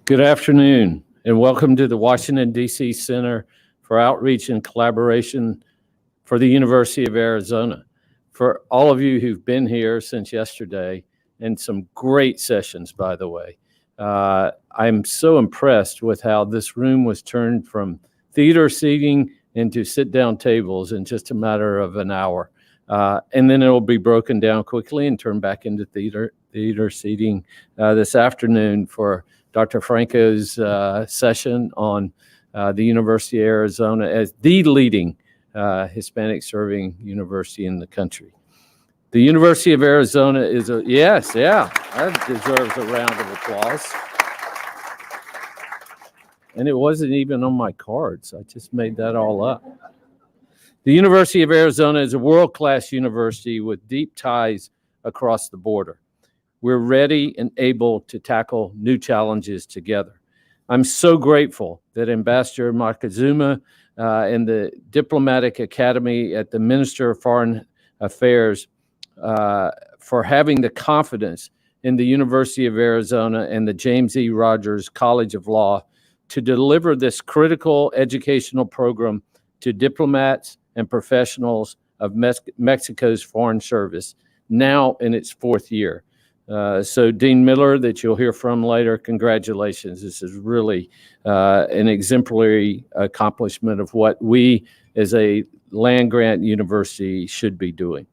Good afternoon, and welcome to the Washington, D.C. Center for Outreach and Collaboration for the University of Arizona. For all of you who've been here since yesterday, and some great sessions, by the way, I'm so impressed with how this room was turned from theater seating into sit-down tables in just a matter of an hour. And then it'll be broken down quickly and turned back into theater seating this afternoon for Dr. Franco's session on the University of Arizona as the leading Hispanic serving university in the country. The University of Arizona is that deserves a round of applause. And it wasn't even on my cards. I just made that all up. The University of Arizona is a world-class university with deep ties across the border. We're ready and able to tackle new challenges together. I'm so grateful that Ambassador Moctezuma and the Diplomatic Academy at the Minister of Foreign Affairs for having the confidence in the University of Arizona and the James E. Rogers College of Law to deliver this critical educational program to diplomats and professionals of Mexico's Foreign Service, now in its fourth year. So Dean Miller, that you'll hear from later, congratulations. This is really an exemplary accomplishment of what we as a land-grant university should be doing.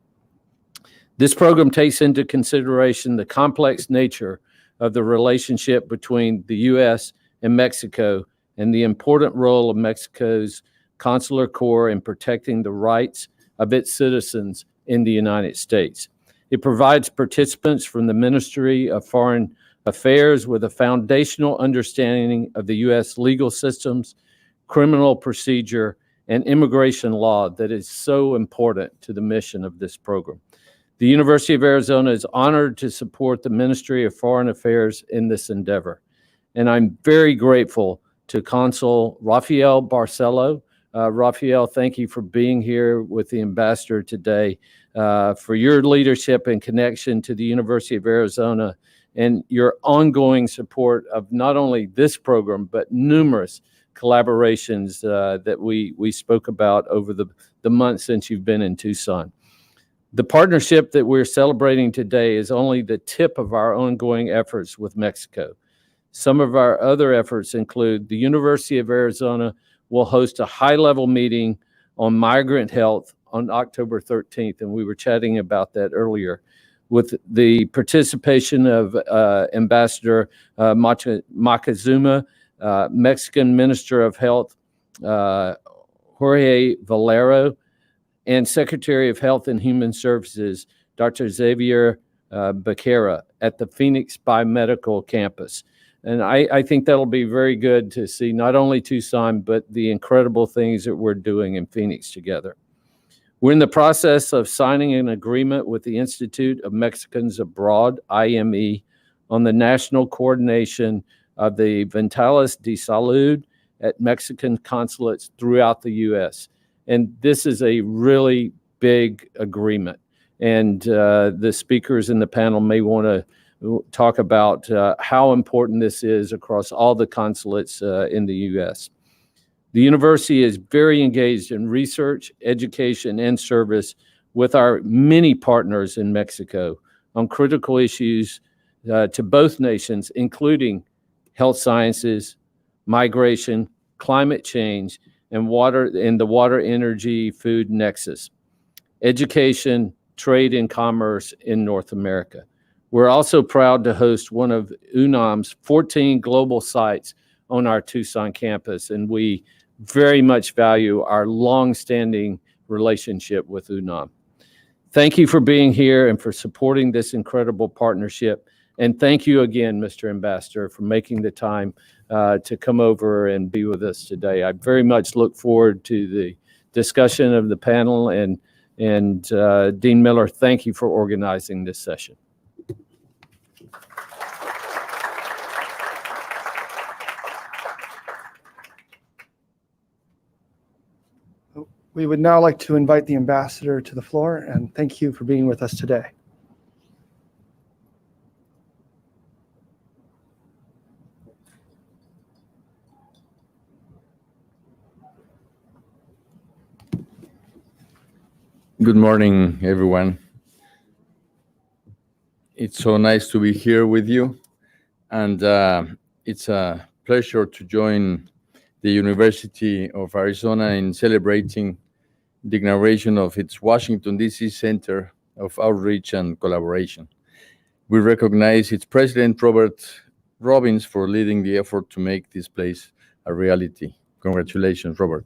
This program takes into consideration the complex nature of the relationship between the U.S. and Mexico and the important role of Mexico's consular corps in protecting the rights of its citizens in the United States. It provides participants from the Ministry of Foreign Affairs with a foundational understanding of the U.S. legal systems, criminal procedure, and immigration law that is so important to the mission of this program. The University of Arizona is honored to support the Ministry of Foreign Affairs in this endeavor. And I'm very grateful to Consul Rafael Barcelo. Rafael, thank you for being here with the ambassador today, for your leadership and connection to the University of Arizona and your ongoing support of not only this program, but numerous collaborations that we spoke about over the months since you've been in Tucson. The partnership that we're celebrating today is only the tip of our ongoing efforts with Mexico. Some of our other efforts include the University of Arizona will host a high-level meeting on migrant health on October 13th, and we were chatting about that earlier, with the participation of Ambassador Moctezuma, Mexican Minister of Health Jorge Valero, and Secretary of Health and Human Services, Dr. Xavier Becerra, at the Phoenix Biomedical Campus. And I think that'll be very good to see not only Tucson, but the incredible things that we're doing in Phoenix together. We're in the process of signing an agreement with the Institute of Mexicans Abroad, IME, on the national coordination of the Ventales de Salud at Mexican consulates throughout the U.S. And this is a really big agreement. And the speakers in the panel may want to talk about how important this is across all the consulates in the U.S. The university is very engaged in research, education, and service with our many partners in Mexico on critical issues to both nations, including health sciences, migration, climate change, and the water, energy, food nexus, education, trade, and commerce in North America. We're also proud to host one of UNAM's 14 global sites on our Tucson campus, and we very much value our long-standing relationship with UNAM. Thank you for being here and for supporting this incredible partnership. And thank you again, Mr. Ambassador, for making the time to come over and be with us today. I very much look forward to the discussion of the panel, and Dean Miller, thank you for organizing this session. We would now like to invite the ambassador to the floor, and thank you for being with us today. Good morning, everyone. It's so nice to be here with you, and it's a pleasure to join the University of Arizona in celebrating the inauguration of its Washington, D.C. Center of Outreach and Collaboration. We recognize its president, Robert Robbins, for leading the effort to make this place a reality. Congratulations, Robert.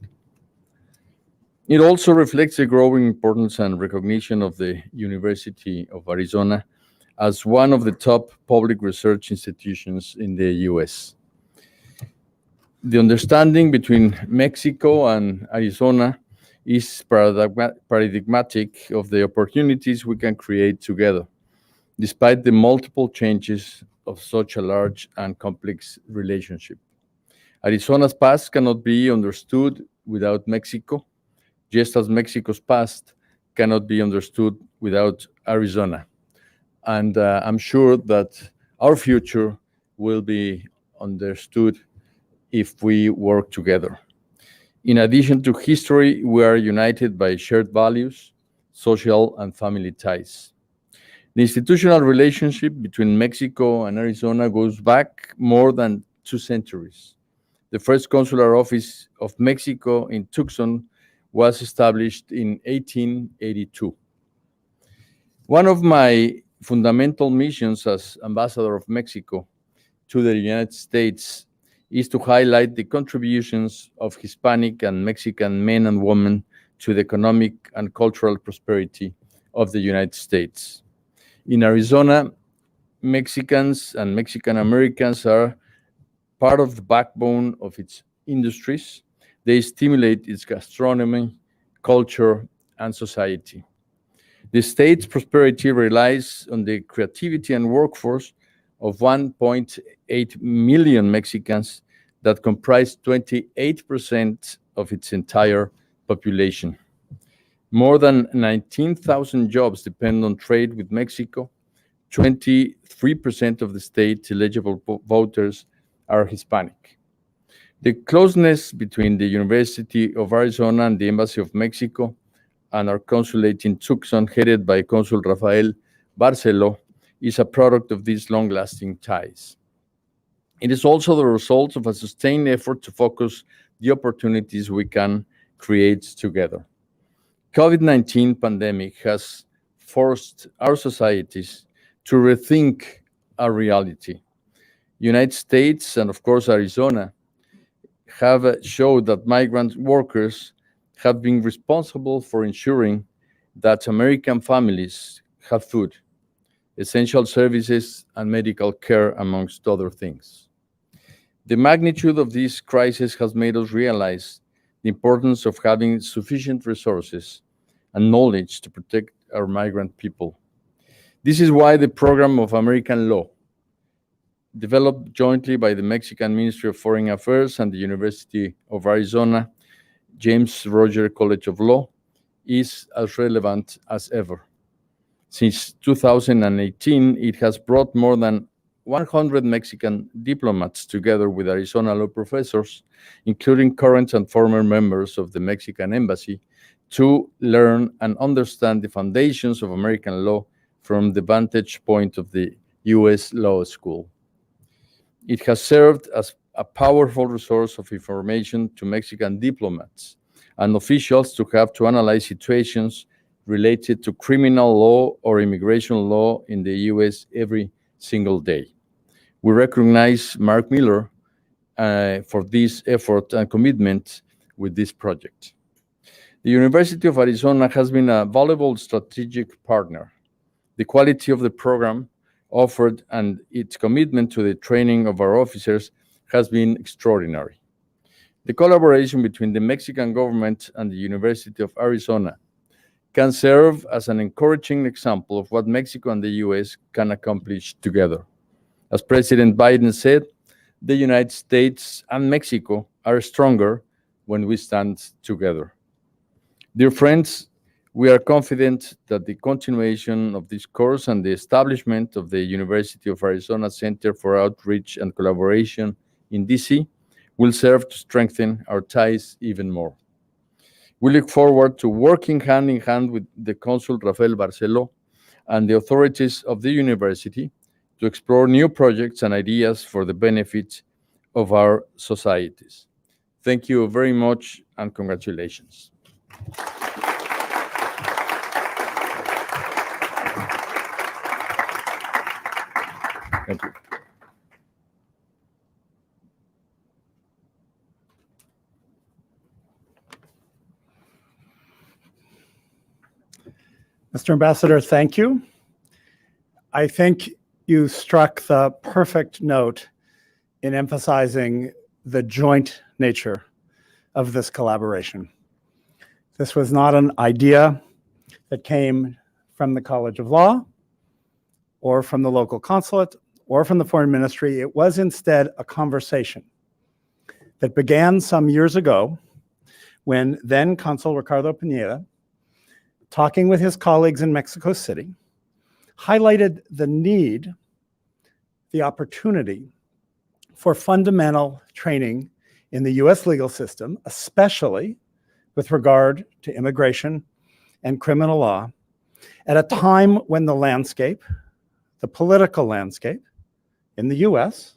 It also reflects the growing importance and recognition of the University of Arizona as one of the top public research institutions in the U.S. The understanding between Mexico and Arizona is paradigmatic of the opportunities we can create together, despite the multiple changes of such a large and complex relationship. Arizona's past cannot be understood without Mexico, just as Mexico's past cannot be understood without Arizona. And I'm sure that our future will be understood if we work together. In addition to history, we are united by shared values, social and family ties. The institutional relationship between Mexico and Arizona goes back more than 2 centuries. The first consular office of Mexico in Tucson was established in 1882. One of my fundamental missions as Ambassador of Mexico to the United States is to highlight the contributions of Hispanic and Mexican men and women to the economic and cultural prosperity of the United States. In Arizona, Mexicans and Mexican Americans are part of the backbone of its industries. They stimulate its gastronomy, culture, and society. The state's prosperity relies on the creativity and workforce of 1.8 million Mexicans that comprise 28% of its entire population. More than 19,000 jobs depend on trade with Mexico. 23% of the state's eligible voters are Hispanic. The closeness between the University of Arizona and the Embassy of Mexico and our consulate in Tucson, headed by Consul Rafael Barcelo, is a product of these long-lasting ties. It is also the result of a sustained effort to focus the opportunities we can create together. COVID-19 pandemic has forced our societies to rethink our reality. United States and, of course, Arizona have showed that migrant workers have been responsible for ensuring that American families have food, essential services, and medical care, amongst other things. The magnitude of this crisis has made us realize the importance of having sufficient resources and knowledge to protect our migrant people. This is why the Program of American Law, developed jointly by the Mexican Ministry of Foreign Affairs and the University of Arizona, James Roger College of Law, is as relevant as ever. Since 2018, it has brought more than 100 Mexican diplomats together with Arizona law professors, including current and former members of the Mexican embassy, to learn and understand the foundations of American law from the vantage point of the U.S. Law School. It has served as a powerful resource of information to Mexican diplomats and officials to have to analyze situations related to criminal law or immigration law in the U.S. every single day. We recognize Mark Miller for this effort and commitment with this project. The University of Arizona has been a valuable strategic partner. The quality of the program offered and its commitment to the training of our officers has been extraordinary. The collaboration between the Mexican government and the University of Arizona can serve as an encouraging example of what Mexico and the U.S. can accomplish together. As President Biden said, the United States and Mexico are stronger when we stand together. Dear friends, we are confident that the continuation of this course and the establishment of the University of Arizona Center for Outreach and Collaboration in DC will serve to strengthen our ties even more. We look forward to working hand in hand with the Consul Rafael Barceló and the authorities of the university to explore new projects and ideas for the benefit of our societies. Thank you very much and congratulations. Thank you. Mr. Ambassador, thank you. I think you struck the perfect note in emphasizing the joint nature of this collaboration. This was not an idea that came from the College of Law or from the local consulate or from the foreign ministry. It was instead a conversation that began some years ago when then Consul Ricardo Pineda, talking with his colleagues in Mexico City, highlighted the need, the opportunity for fundamental training in the US legal system, especially with regard to immigration and criminal law, at a time when the landscape, the political landscape in the US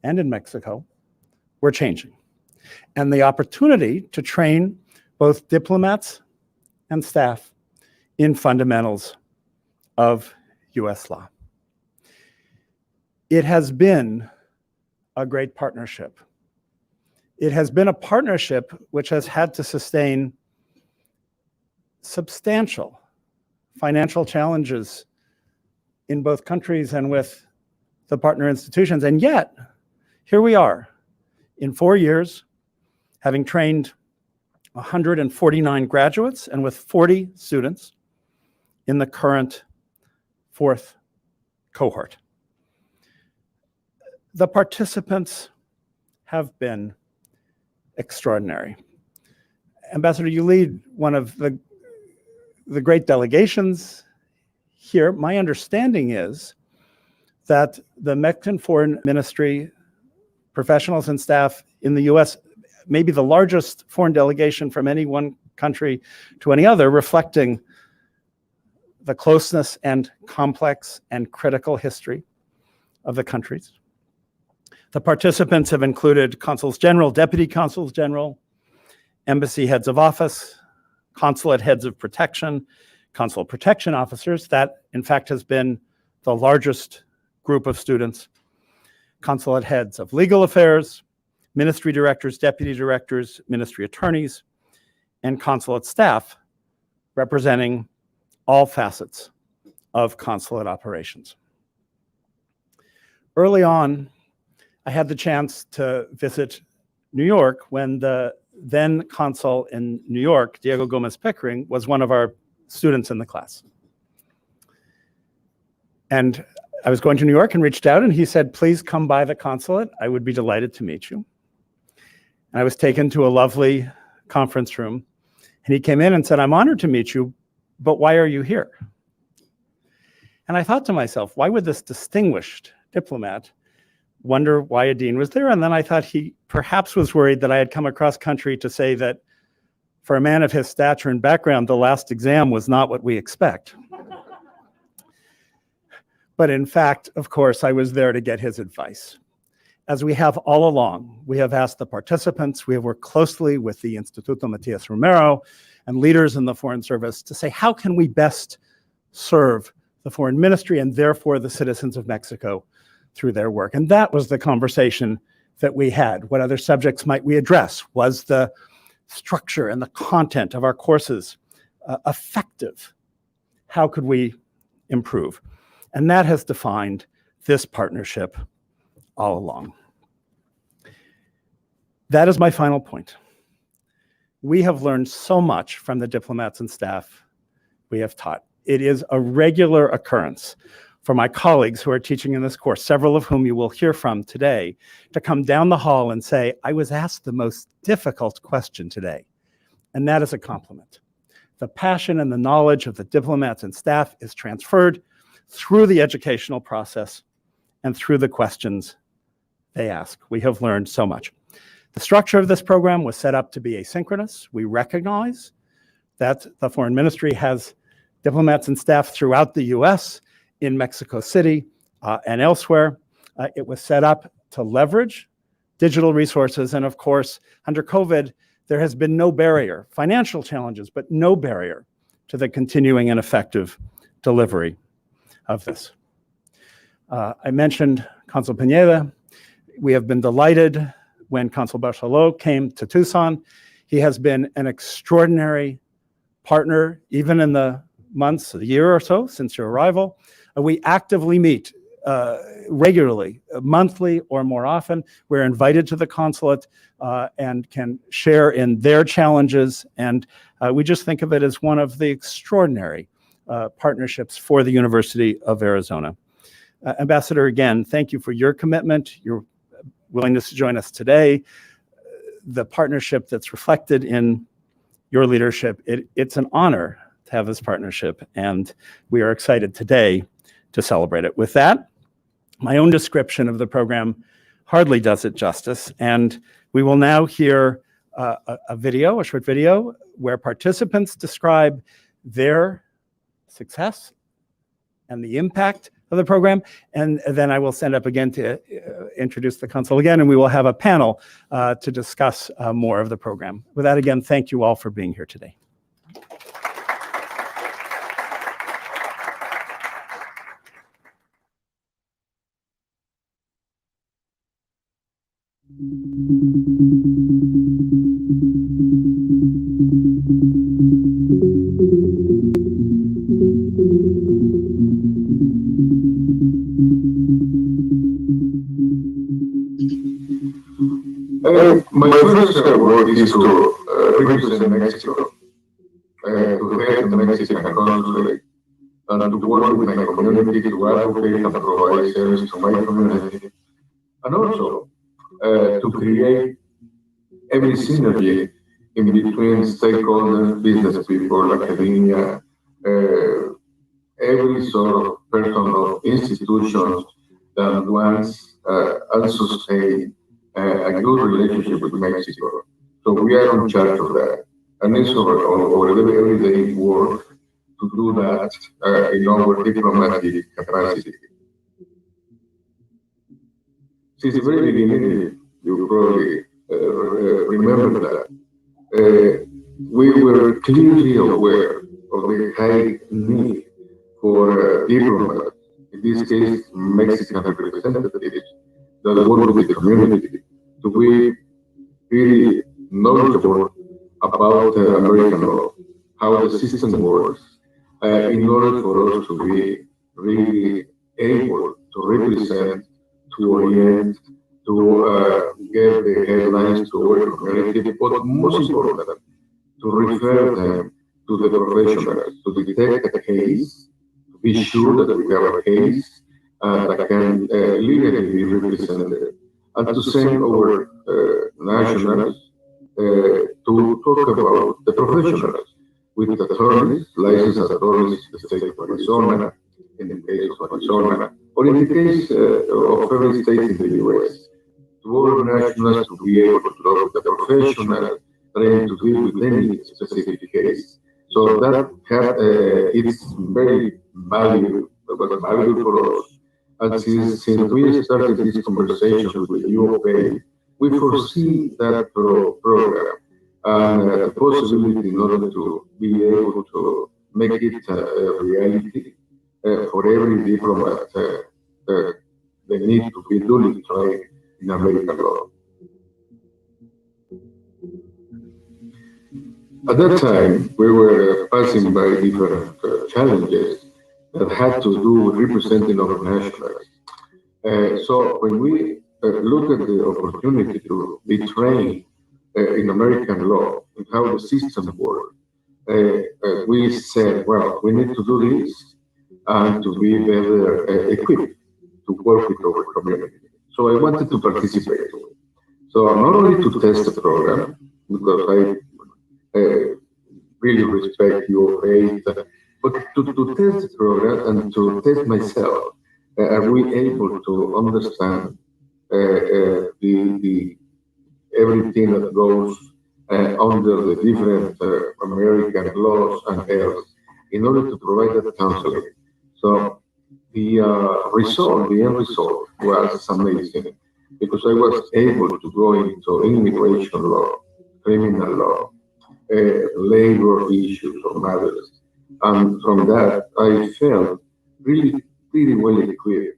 and in Mexico were changing. And the opportunity to train both diplomats and staff in fundamentals of US law. It has been a great partnership. It has been a partnership which has had to sustain substantial financial challenges in both countries and with the partner institutions. And yet, here we are in 4 years, having trained 149 graduates and with 40 students in the current 4th cohort. The participants have been extraordinary. Ambassador, you lead one of the great delegations here. My understanding is that the Mexican Foreign Ministry professionals and staff in the US may be the largest foreign delegation from any one country to any other, reflecting the closeness and complex and critical history of the countries. The participants have included consuls general, deputy consuls general, embassy heads of office, consulate heads of protection, consular protection officers. That, in fact, has been the largest group of students. Consulate heads of legal affairs, ministry directors, deputy directors, ministry attorneys, and consulate staff representing all facets of consulate operations. Early on, I had the chance to visit New York when the then consul in New York, Diego Gomez Pickering, was one of our students in the class. And I was going to New York and reached out and he said, please come by the consulate. I would be delighted to meet you. And I was taken to a lovely conference room and he came in and said, I'm honored to meet you, but why are you here? And I thought to myself, why would this distinguished diplomat, wonder why a dean was there. And then I thought he perhaps was worried that I had come across country to say that for a man of his stature and background, the last exam was not what we expect. But in fact, of course, I was there to get his advice. As we have all along, we have asked the participants, we have worked closely with the Instituto Matias Romero and leaders in the Foreign Service to say, how can we best serve the foreign ministry and therefore the citizens of Mexico through their work? And that was the conversation that we had. What other subjects might we address? Was the structure and the content of our courses effective? How could we improve? And that has defined this partnership all along. That is my final point. We have learned so much from the diplomats and staff we have taught. It is a regular occurrence for my colleagues who are teaching in this course, several of whom you will hear from today, to come down the hall and say, I was asked the most difficult question today. And that is a compliment. The passion and the knowledge of the diplomats and staff is transferred through the educational process and through the questions they ask. We have learned so much. The structure of this program was set up to be asynchronous. We recognize that the Foreign Ministry has diplomats and staff throughout the US, in Mexico City, and elsewhere. It was set up to leverage digital resources. And of course, under COVID, there has been no barrier, financial challenges, but no barrier to the continuing and effective delivery of this. I mentioned Consul Pineda. We have been delighted when Consul Barceló came to Tucson. He has been an extraordinary partner, even in the months, a year or so since your arrival. We actively meet regularly, monthly or more often. We're invited to the consulate and can share in their challenges. And we just think of it as one of the extraordinary partnerships for the University of Arizona. Ambassador, again, thank you for your commitment, your willingness to join us today. The partnership that's reflected in your leadership, it's an honor to have this partnership, and we are excited today to celebrate it. With that, my own description of the program hardly does it justice, and we will now hear a short video, where participants describe their success and the impact of the program, and then I will stand up again to introduce the consul again, and we will have a panel to discuss more of the program. With that, again, thank you all for being here today. My first work is to represent Mexico, to head the Mexican consulate, and to work with my community to advocate and provide service to my community, and also to create every synergy in between stakeholders, business people, academia, every sort of person or institution that wants and sustain a good relationship with Mexico. So we are in charge of that. And it's our everyday work to do that in our diplomatic capacity. Since the very beginning, you probably remember that, we were clearly aware of the high need for diplomats, in this case, Mexican representatives, that work with the community, to be really knowledgeable about American law, how the system works, in order for us to be really able to represent, to orient, to get the headlines to our community, but most important, to refer them to the professionals, to detect a case, to be sure that we have a case that can legally be represented, and to send our nationals to talk about the professionals with attorneys, licensed attorneys, the state of Arizona, in the case of Arizona, or in the case of every state in the U.S., to all nationals to be able to talk with a professional trained to deal with any specific case. So that it's very valuable for us. And since we started these conversations with the UOA, we foresee that program and the possibility in order to be able to make it a reality for every diplomat. They need to be duly trained in American law. At that time, we were passing by different challenges that had to do with representing our nationals. So when we look at the opportunity to be trained in American law and how the system works, we said, well, we need to do this and to be better equipped to work with our community. So I wanted to participate. So not only to test the program, because I really respect your faith, but to test the program and to test myself. Are we able to understand the everything that goes under the different American laws and else in order to provide that counseling? So the end result was amazing because I was able to go into immigration law, criminal law, labor issues or matters. And from that, I felt really pretty well equipped.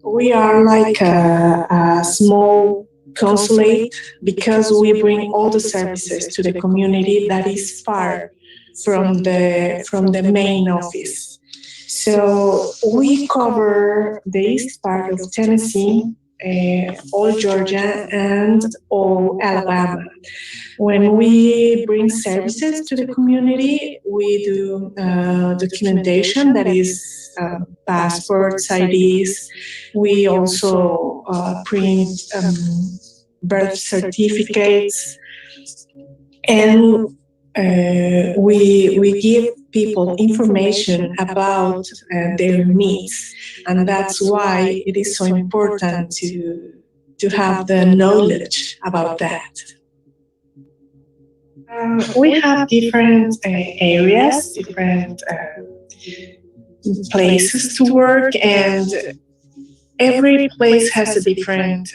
We are like a small consulate because we bring all the services to the community that is far from the main office. So we cover the east part of Tennessee, all Georgia, and all Alabama. When we bring services to the community, we do documentation, that is passports, IDs. We also print birth certificates, and we give people information about their needs, and that's why it is so important to have the knowledge about that. We have different areas, different places to work, and every place has a different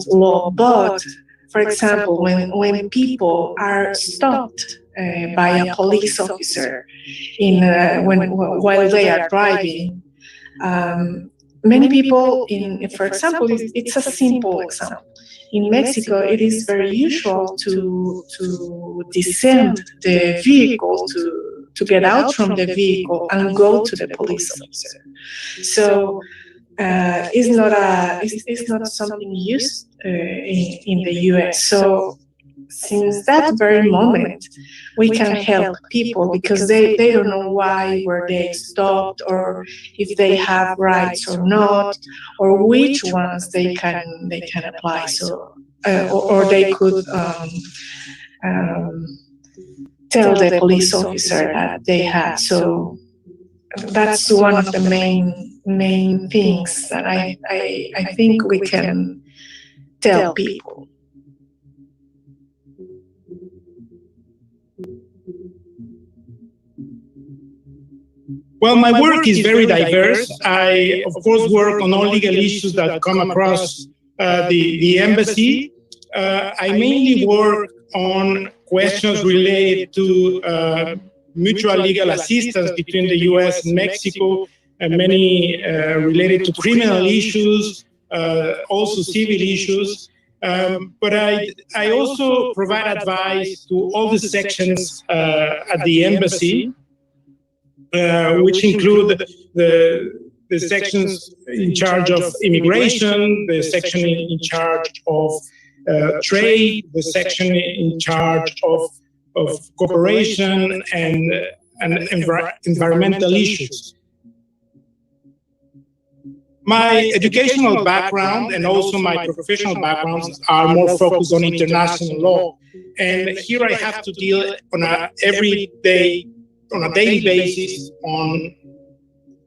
law. But for example, when people are stopped by a police officer while they are driving, many people for example, it's a simple example. In Mexico, it is very usual to descend the vehicle, to get out from the vehicle and go to the police officer. So it's not something used in the US. So since that very moment, we can help people because they don't know why were they stopped, or if they have rights or not, or which ones they can apply. So or they could tell the police officer that they had. So that's one of the main things that I think we can tell people. Well, my work is very diverse. I, of course, work on all legal issues that come across the embassy. I mainly work on questions related to mutual legal assistance between the U.S. and Mexico, and many related to criminal issues, also civil issues. But I also provide advice to all the sections at the embassy, which include the sections in charge of immigration, the section in charge of trade, the section in charge of cooperation and environmental issues. My educational background and also my professional backgrounds are more focused on international law. And here I have to deal on a daily basis on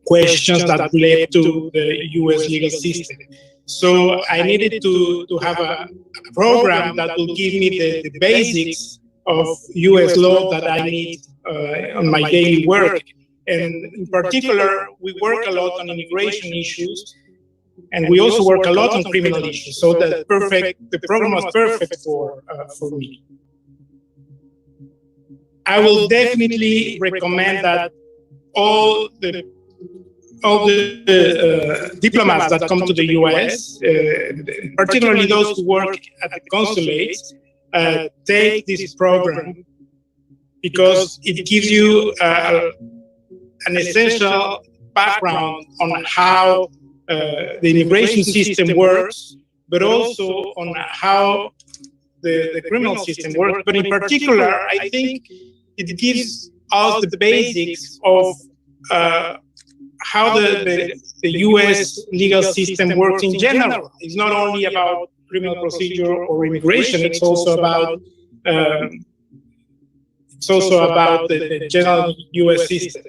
questions that relate to the US legal system. So I needed to have a program that will give me the basics of US law that I need on my daily work. And in particular, we work a lot on immigration issues, and we also work a lot on criminal issues. So the program was perfect for me. I will definitely recommend that all the diplomats that come to the US, particularly those who work at the consulates, take this program because it gives you an essential background on how the immigration system works, but also on how the criminal system works. But in particular, I think it gives us the basics of how the US legal system works in general. It's not only about criminal procedure or immigration, it's also about the general US system.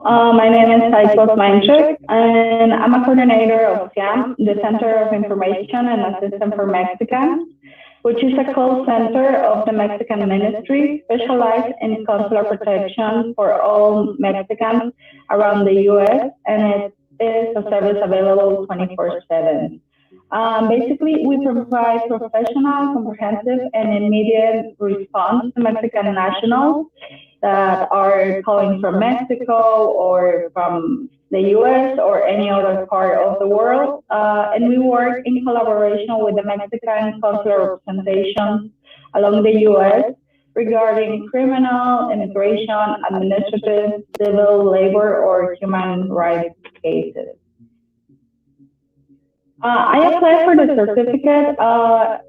My name is Diplomats, and I'm a coordinator of CAM, the Center of Information and Assistance for Mexicans, which is a call center of the Mexican Ministry specialized in consular protection for all Mexicans around the U.S., and it is a service available 24/7. Basically, we provide professional, comprehensive, and immediate response to Mexican nationals that are calling from Mexico or from the US or any other part of the world. And we work in collaboration with the Mexican consular representations along the US regarding criminal, immigration, administrative, civil, labor, or human rights cases. I applied for the certificate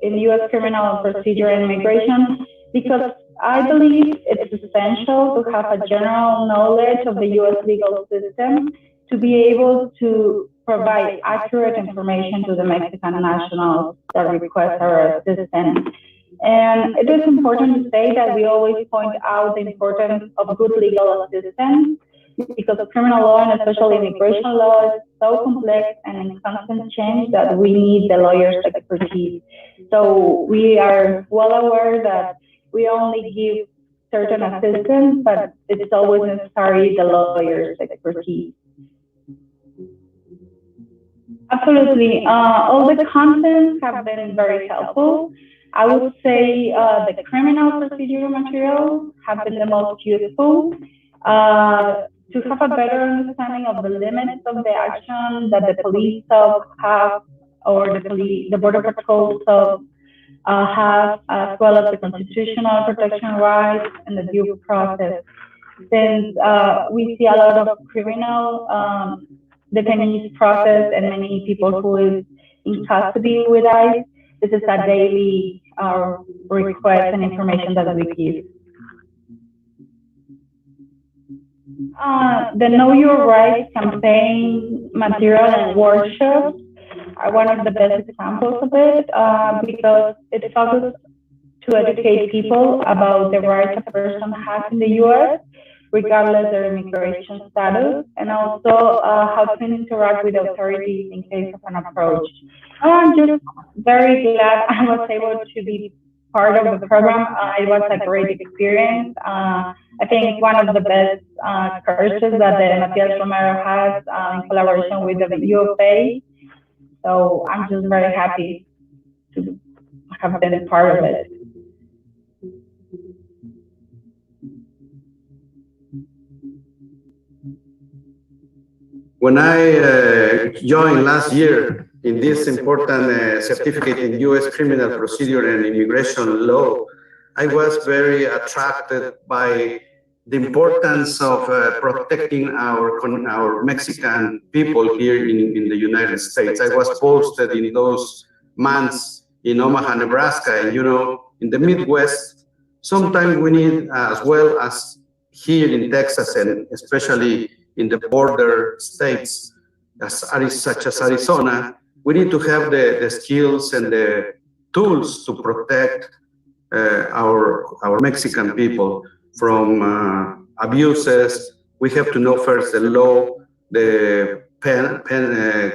in U.S. criminal procedure and immigration because I believe it's essential to have a general knowledge of the U.S. legal system to be able to provide accurate information to the Mexican nationals that request our assistance. And it is important to say that we always point out the importance of good legal assistance because criminal law and especially immigration law is so complex and in constant change that we need the lawyer's expertise. So we are well aware that we only give certain assistance, but it's always necessary the lawyer's expertise. Absolutely. All the contents have been very helpful. I would say the criminal procedure materials have been the most useful. To have a better understanding of the limits of the action that the police have or the border patrol have, as well as the constitutional protection rights and the due process. Since we see a lot of criminal detainees process and many people who is in custody with ICE, this is a daily request and information that we give. The Know Your Rights campaign material and workshops are one of the best examples of it because it focuses to educate people about the rights a person has in the U.S., regardless of their immigration status, and also how to interact with authorities in case of an approach. I'm just very glad I was able to be part of the program. It was a great experience. I think it's one of the best courses that the Matias Romero has in collaboration with the UFA. So I'm just very happy to have been a part of it. When I joined last year in this important certificate in U.S. criminal procedure and immigration law, I was very attracted by the importance of protecting our Mexican people here in the United States. I was posted in those months in Omaha, Nebraska, and in the Midwest, sometimes we need, as well as here in Texas and especially in the border states, such as Arizona, we need to have the skills and the tools to protect our Mexican people from abuses. We have to know first the law, the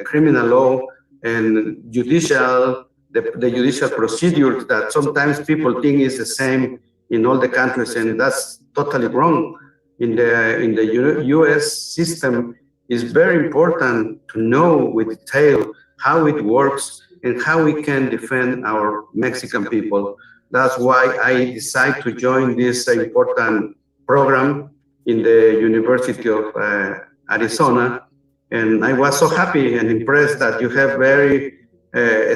criminal law, and the judicial procedures that sometimes people think is the same in all the countries, and that's totally wrong. In the U.S. system, it's very important to know with detail how it works and how we can defend our Mexican people. That's why I decided to join this important program in the University of Arizona. And I was so happy and impressed that you have very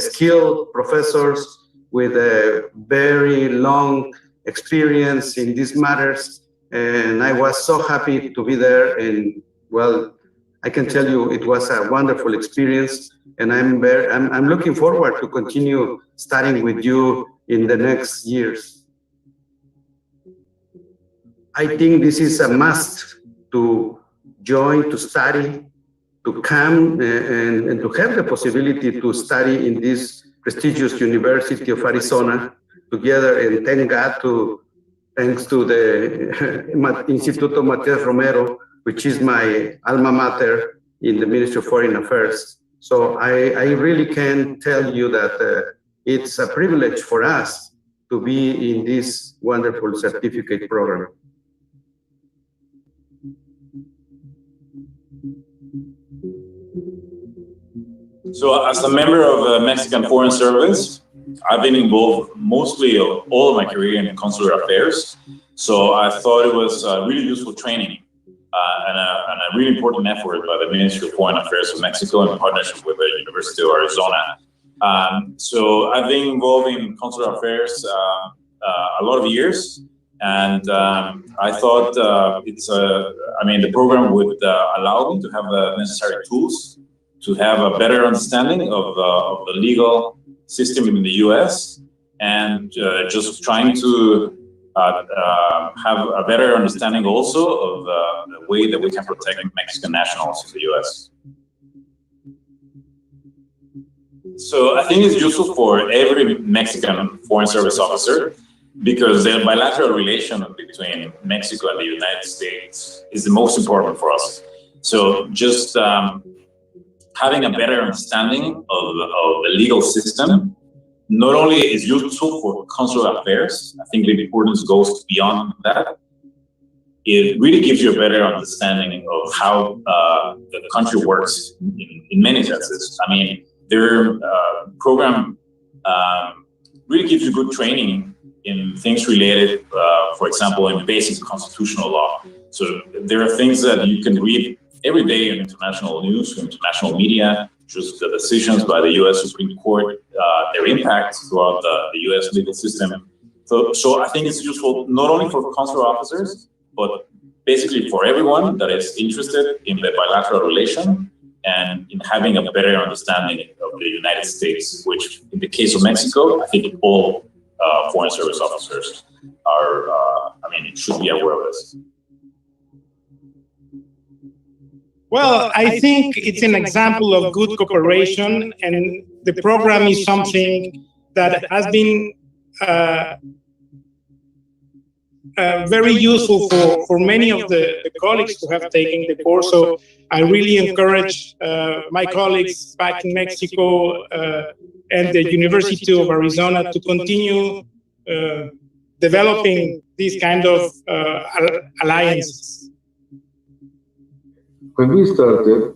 skilled professors with a very long experience in these matters. And I was so happy to be there. And well, I can tell you it was a wonderful experience. And I'm looking forward to continue studying with you in the next years. I think this is a must to join, to study, to come and to have the possibility to study in this prestigious University of Arizona together. And thanks to the Instituto Matias Romero, which is my alma mater in the Ministry of Foreign Affairs. So I really can tell you that it's a privilege for us to be in this wonderful certificate program. So as a member of the Mexican Foreign Service, I've been involved mostly all of my career in consular affairs. So I thought it was really useful training and a really important effort by the Ministry of Foreign Affairs of Mexico in partnership with the University of Arizona. So I've been involved in consular affairs a lot of years. And I thought the program would allow me to have the necessary tools to have a better understanding of the legal system in the U.S. and just trying to have a better understanding also of the way that we can protect Mexican nationals in the U.S. So I think it's useful for every Mexican Foreign Service officer because the bilateral relation between Mexico and the United States is the most important for us. So just having a better understanding of the legal system not only is useful for consular affairs, I think the importance goes beyond that. It really gives you a better understanding of how the country works in many senses. I mean, their program really gives you good training in things related, for example, in basic constitutional law. So there are things that you can read every day in international news, international media, just the decisions by the U.S. Supreme Court, their impact throughout the U.S. legal system. So I think it's useful not only for consular officers, but basically for everyone that is interested in the bilateral relation and in having a better understanding of the United States, which in the case of Mexico, I think all Foreign Service officers are, should be aware of this. Well, I think it's an example of good cooperation, and the program is something that has been very useful for many of the colleagues who have taken the course. So I really encourage my colleagues back in Mexico and the University of Arizona to continue developing these kind of alliances. When we started,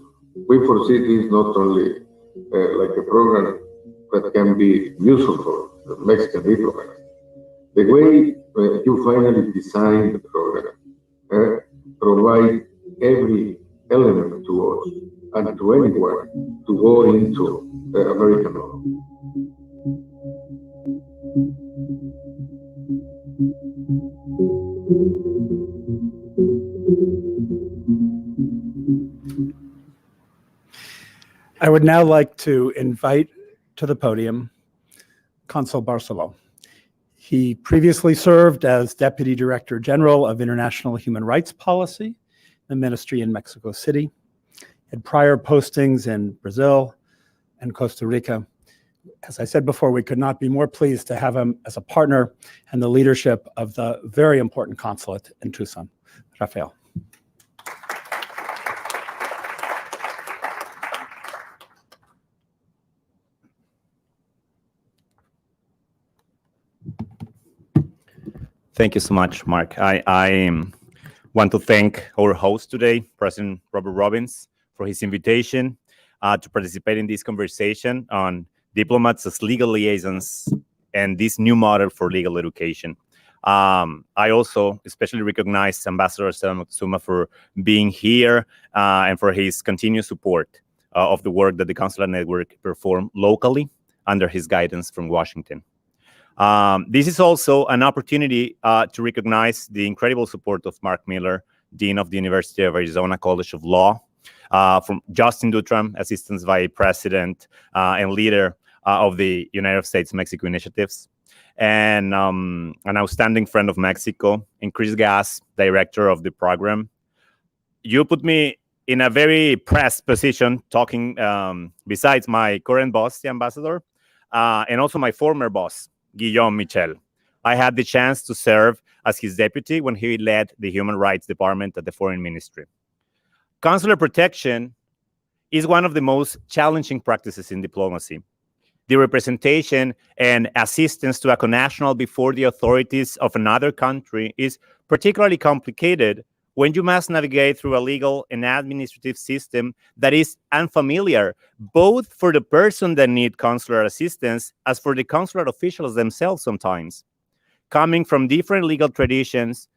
we foresee this not only like a program that can be useful for the Mexican diplomats. The way you finally design the program provide every element to us and to anyone to go into American law. I would now like to invite to the podium Consul Barceló. He previously served as Deputy Director General of International Human Rights Policy, the ministry in Mexico City, had prior postings in Brazil and Costa Rica. As I said before, we could not be more pleased to have him as a partner and the leadership of the very important consulate in Tucson. Rafael. Thank you so much, Mark. I want to thank our host today, President Robert Robbins, for his invitation to participate in this conversation on diplomats as legal liaisons and this new model for legal education. I also especially recognize Ambassador Esteban Moctezuma for being here and for his continued support of the work that the Consular Network performs locally under his guidance from Washington. This is also an opportunity to recognize the incredible support of Mark Miller, Dean of the University of Arizona College of Law, from Justin Dutram, Assistant Vice President and leader of the United States-Mexico Initiatives, and an outstanding friend of Mexico, and Chris Gass, Director of the program. You put me in a very pressed position talking besides my current boss, the ambassador, and also my former boss, Guillaume Michel. I had the chance to serve as his deputy when he led the Human Rights Department at the Foreign Ministry. Consular protection is one of the most challenging practices in diplomacy. The representation and assistance to a connational before the authorities of another country is particularly complicated when you must navigate through a legal and administrative system that is unfamiliar, both for the person that needs consular assistance as for the consular officials themselves sometimes. Coming from different legal traditions,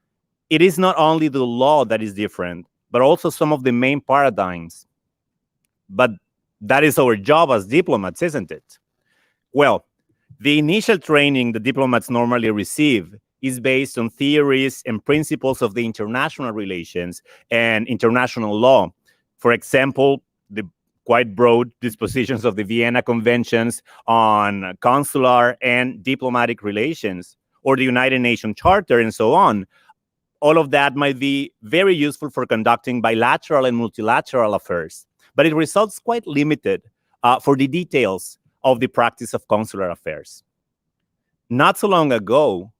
it is not only the law that is different, but also some of the main paradigms. But that is our job as diplomats, isn't it? Well, the initial training the diplomats normally receive is based on theories and principles of the international relations and international law. For example, the quite broad dispositions of the Vienna Conventions on consular and diplomatic relations, or the United Nations Charter, and so on. All of that might be very useful for conducting bilateral and multilateral affairs, but it results quite limited for the details of the practice of consular affairs. Not so long ago,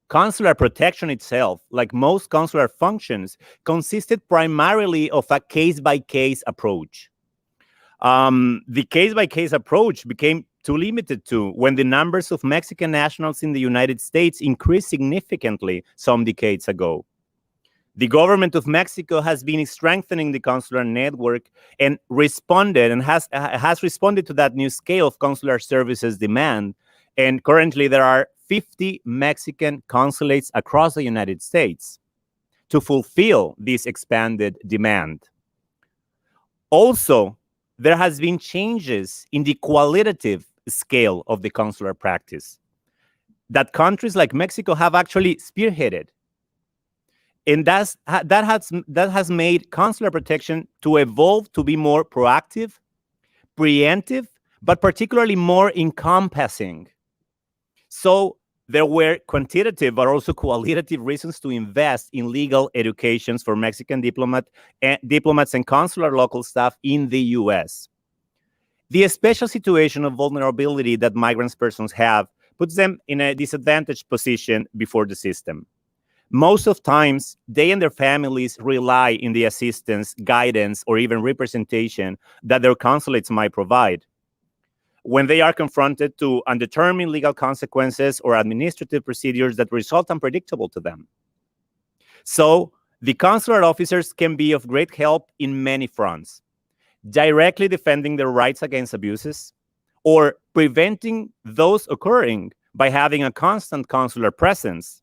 consular protection itself, like most consular functions, consisted primarily of a case-by-case approach. The case-by-case approach became too limited to when the numbers of Mexican nationals in the United States increased significantly some decades ago. The government of Mexico has been strengthening the consular network and responded and has responded to that new scale of consular services demand. And currently there are 50 Mexican consulates across the United States to fulfill this expanded demand. Also, there has been changes in the qualitative scale of the consular practice that countries like Mexico have actually spearheaded. And that has made consular protection to evolve to be more proactive, preemptive, but particularly more encompassing. So there were quantitative but also qualitative reasons to invest in legal educations for Mexican diplomats and consular local staff in the US. The special situation of vulnerability that migrant persons have puts them in a disadvantaged position before the system. Most of times, they and their families rely on the assistance, guidance, or even representation that their consulates might provide. When they are confronted to undetermined legal consequences or administrative procedures that result unpredictable to them. So, the consular officers can be of great help in many fronts, directly defending their rights against abuses, or preventing those occurring by having a constant consular presence,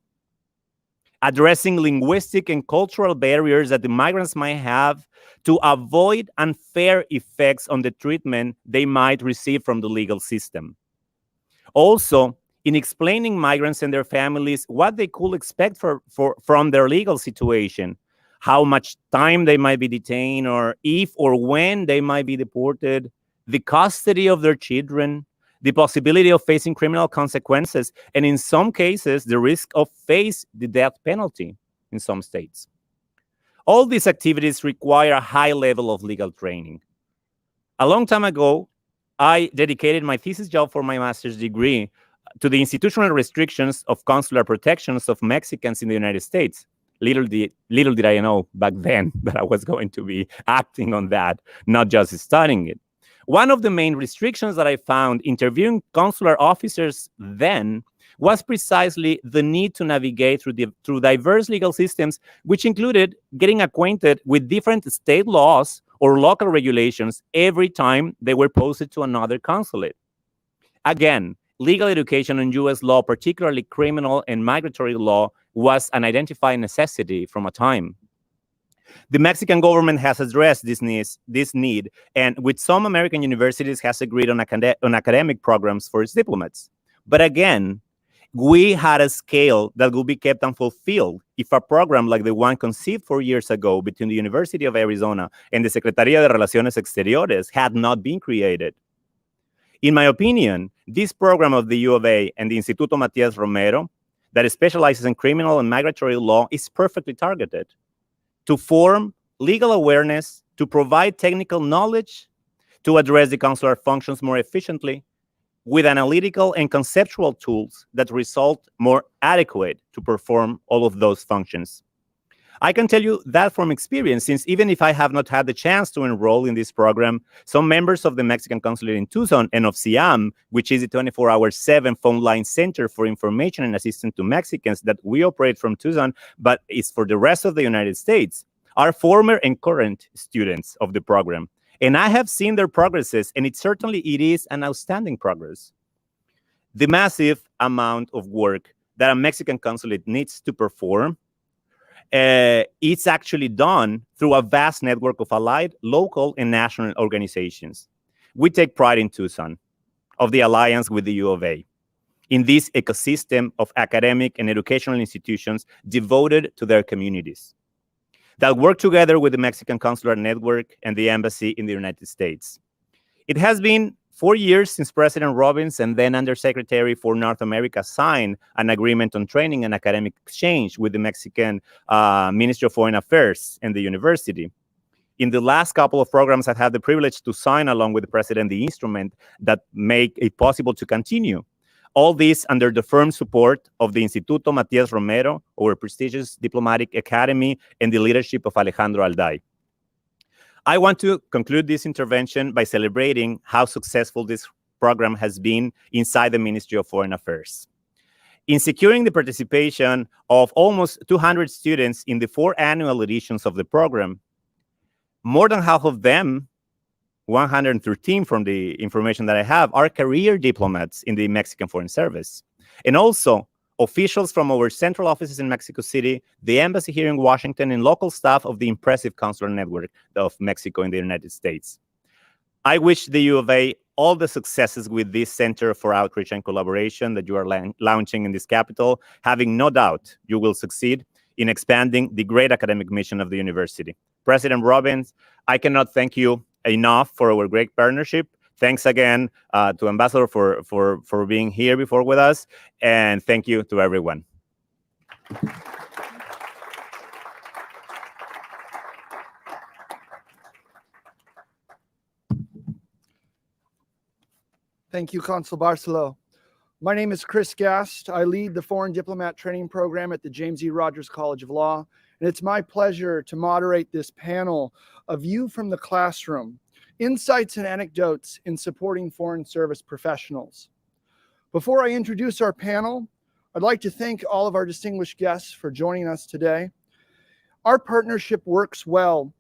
addressing linguistic and cultural barriers that the migrants might have to avoid unfair effects on the treatment they might receive from the legal system. Also, in explaining migrants and their families what they could expect from their legal situation, how much time they might be detained, or if or when they might be deported, the custody of their children, the possibility of facing criminal consequences, and in some cases, the risk of face the death penalty in some states. All these activities require a high level of legal training. A long time ago, I dedicated my thesis job for my master's degree to the institutional restrictions of consular protections of Mexicans in the United States. Little did I know back then that I was going to be acting on that, not just studying it. One of the main restrictions that I found interviewing consular officers then was precisely the need to navigate through diverse legal systems, which included getting acquainted with different state laws or local regulations every time they were posted to another consulate. Again, legal education in U.S. law, particularly criminal and migratory law, was an identified necessity from a time. The Mexican government has addressed this need, and with some American universities has agreed on academic programs for its diplomats. But again, we had a scale that would be kept unfulfilled if a program like the one conceived 4 years ago between the University of Arizona and the Secretaría de Relaciones Exteriores had not been created. In my opinion, this program of the U of A and the Instituto Matias Romero that specializes in criminal and migratory law is perfectly targeted to form legal awareness, to provide technical knowledge, to address the consular functions more efficiently, with analytical and conceptual tools that result more adequate to perform all of those functions. I can tell you that from experience, since even if I have not had the chance to enroll in this program, some members of the Mexican Consulate in Tucson and of SIAM, which is a 24/7 phone line center for information and assistance to Mexicans that we operate from Tucson, but is for the rest of the United States, are former and current students of the program. And I have seen their progresses, and it is an outstanding progress. The massive amount of work that a Mexican consulate needs to perform, it's actually done through a vast network of allied, local, and national organizations. We take pride in Tucson, of the alliance with the U of A, in this ecosystem of academic and educational institutions devoted to their communities that work together with the Mexican Consular Network and the Embassy in the United States. It has been 4 years since President Robbins and then Undersecretary for North America signed an agreement on training and academic exchange with the Mexican Ministry of Foreign Affairs and the university. In the last couple of programs, I've had the privilege to sign along with the President the instrument that make it possible to continue. All this under the firm support of the Instituto Matias Romero, our prestigious diplomatic academy, and the leadership of Alejandro Alday. I want to conclude this intervention by celebrating how successful this program has been inside the Ministry of Foreign Affairs. In securing the participation of almost 200 students in the 4 annual editions of the program, more than half of them, 113 from the information that I have, are career diplomats in the Mexican Foreign Service. And also officials from our central offices in Mexico City, the embassy here in Washington, and local staff of the impressive consular network of Mexico in the United States. I wish the U of A all the successes with this Center for Outreach and Collaboration that you are launching in this capital, having no doubt you will succeed in expanding the great academic mission of the university. President Robbins, I cannot thank you enough for our great partnership. Thanks again to Ambassador for being here before with us, and thank you to everyone. Thank you, Consul Barcelo. My name is Chris Gast. I lead the Foreign Diplomat Training Program at the James E. Rogers College of Law, and it's my pleasure to moderate this panel, A View from the Classroom, Insights and Anecdotes in Supporting Foreign Service Professionals. Before I introduce our panel, I'd like to thank all of our distinguished guests for joining us today. Our partnership works well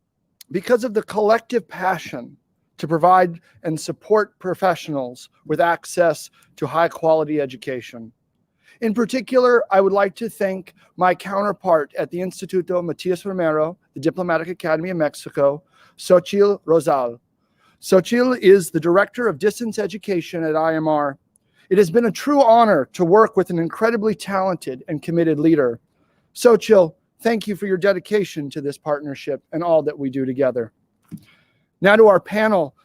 because of the collective passion to provide and support professionals with access to high-quality education. In particular, I would like to thank my counterpart at the Instituto Matias Romero, the Diplomatic Academy of Mexico, Xochitl Rosal. Xochitl is the Director of Distance Education at IMR. It has been a true honor to work with an incredibly talented and committed leader. Xochitl, thank you for your dedication to this partnership and all that we do together. Now to our panel.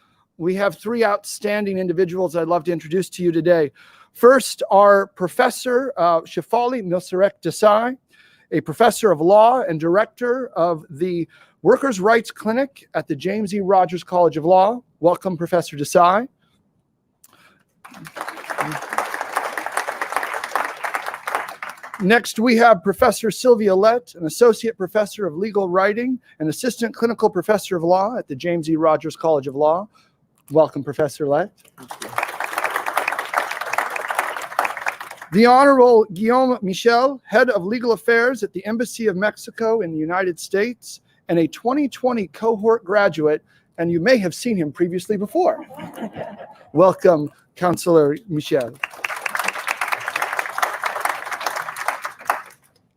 we have three outstanding individuals I'd love to introduce to you today. First, our Professor Shefali Milsarek Desai, a professor of law and director of the Workers' Rights Clinic at the James E. Rogers College of Law. Welcome, Professor Desai. Next, we have Professor Sylvia Lett, an associate professor of legal writing and assistant clinical professor of law at the James E. Rogers College of Law. Welcome, Professor Lett. The Honorable Guillaume Michel, head of legal affairs at the Embassy of Mexico in the United States, and a 2020 cohort graduate, and you may have seen him previously before. Welcome, Counselor Michel.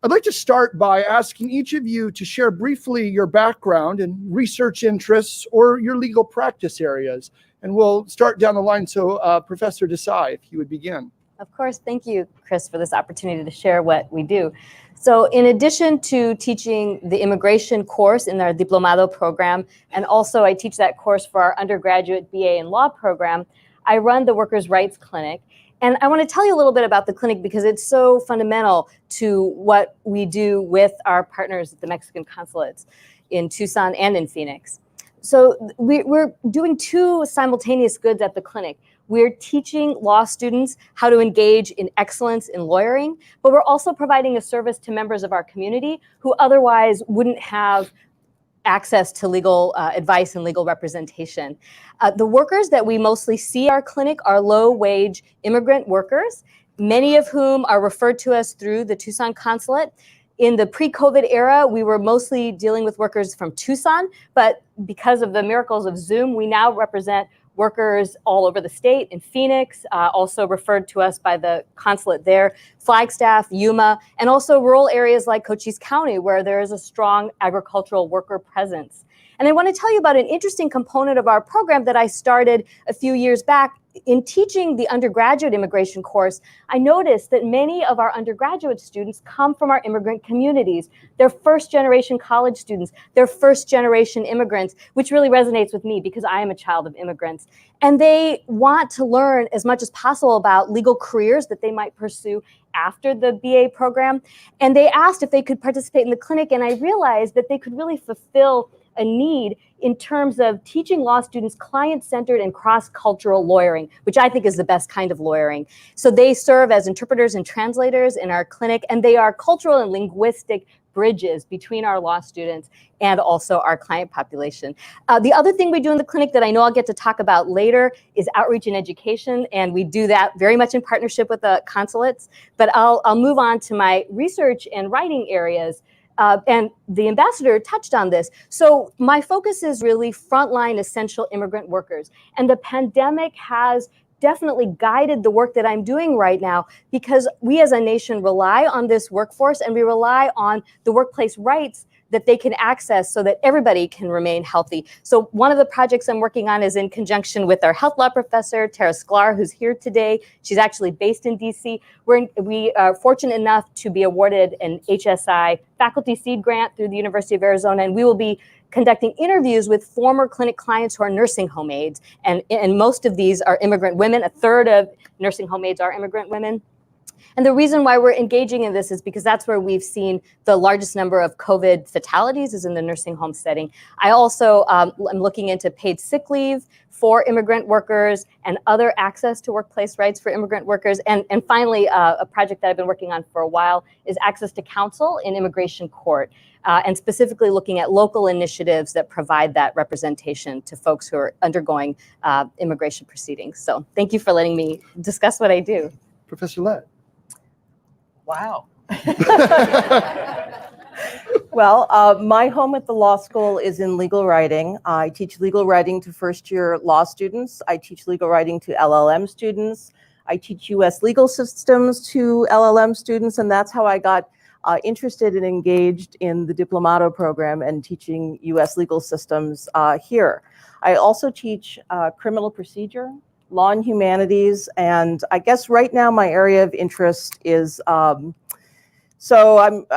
I'd like to start by asking each of you to share briefly your background and research interests or your legal practice areas. And we'll start down the line. So Professor Desai, if you would begin. Of course, thank you, Chris, for this opportunity to share what we do. So in addition to teaching the immigration course in our Diplomado program, and also I teach that course for our undergraduate BA in law program, I run the Workers' Rights Clinic. And I want to tell you a little bit about the clinic because it's so fundamental to what we do with our partners at the Mexican consulates in Tucson and in Phoenix. So we're doing two simultaneous goods at the clinic. We're teaching law students how to engage in excellence in lawyering, but we're also providing a service to members of our community who otherwise wouldn't have access to legal advice and legal representation. The workers that we mostly see at our clinic are low-wage immigrant workers, many of whom are referred to us through the Tucson consulate. In the pre-COVID era, we were mostly dealing with workers from Tucson, but because of the miracles of Zoom, we now represent workers all over the state, in Phoenix, also referred to us by the consulate there, Flagstaff, Yuma, and also rural areas like Cochise County, where there is a strong agricultural worker presence. And I want to tell you about an interesting component of our program that I started a few years back. In teaching the undergraduate immigration course, I noticed that many of our undergraduate students come from our immigrant communities. They're first-generation college students. They're first-generation immigrants, which really resonates with me because I am a child of immigrants. And they want to learn as much as possible about legal careers that they might pursue after the BA program. And they asked if they could participate in the clinic, and I realized that they could really fulfill a need in terms of teaching law students client-centered and cross-cultural lawyering, which I think is the best kind of lawyering. So they serve as interpreters and translators in our clinic, and they are cultural and linguistic bridges between our law students and also our client population. The other thing we do in the clinic that I know I'll get to talk about later is outreach and education, and we do that very much in partnership with the consulates. But I'll move on to my research and writing areas. And the ambassador touched on this. So my focus is really frontline essential immigrant workers. And the pandemic has definitely guided the work that I'm doing right now because we as a nation rely on this workforce and we rely on the workplace rights that they can access so that everybody can remain healthy. So one of the projects I'm working on is in conjunction with our health law professor, Tara Sklar, who's here today. She's actually based in DC. We are fortunate enough to be awarded an HSI faculty seed grant through the University of Arizona, and we will be conducting interviews with former clinic clients who are nursing home aides. And most of these are immigrant women. A third of nursing home aides are immigrant women. And the reason why we're engaging in this is because that's where we've seen the largest number of COVID fatalities is in the nursing home setting. I also am looking into paid sick leave for immigrant workers and other access to workplace rights for immigrant workers. And finally, a project that I've been working on for a while is access to counsel in immigration court, and specifically looking at local initiatives that provide that representation to folks who are undergoing immigration proceedings. So thank you for letting me discuss what I do. Professor Lett. Wow. Well, my home at the law school is in legal writing. I teach legal writing to first-year law students. I teach legal writing to LLM students. I teach U.S. legal systems to LLM students, and that's how I got interested and engaged in the Diplomado program and teaching U.S. legal systems here. I also teach criminal procedure, law and humanities, and I guess right now my area of interest is So I'm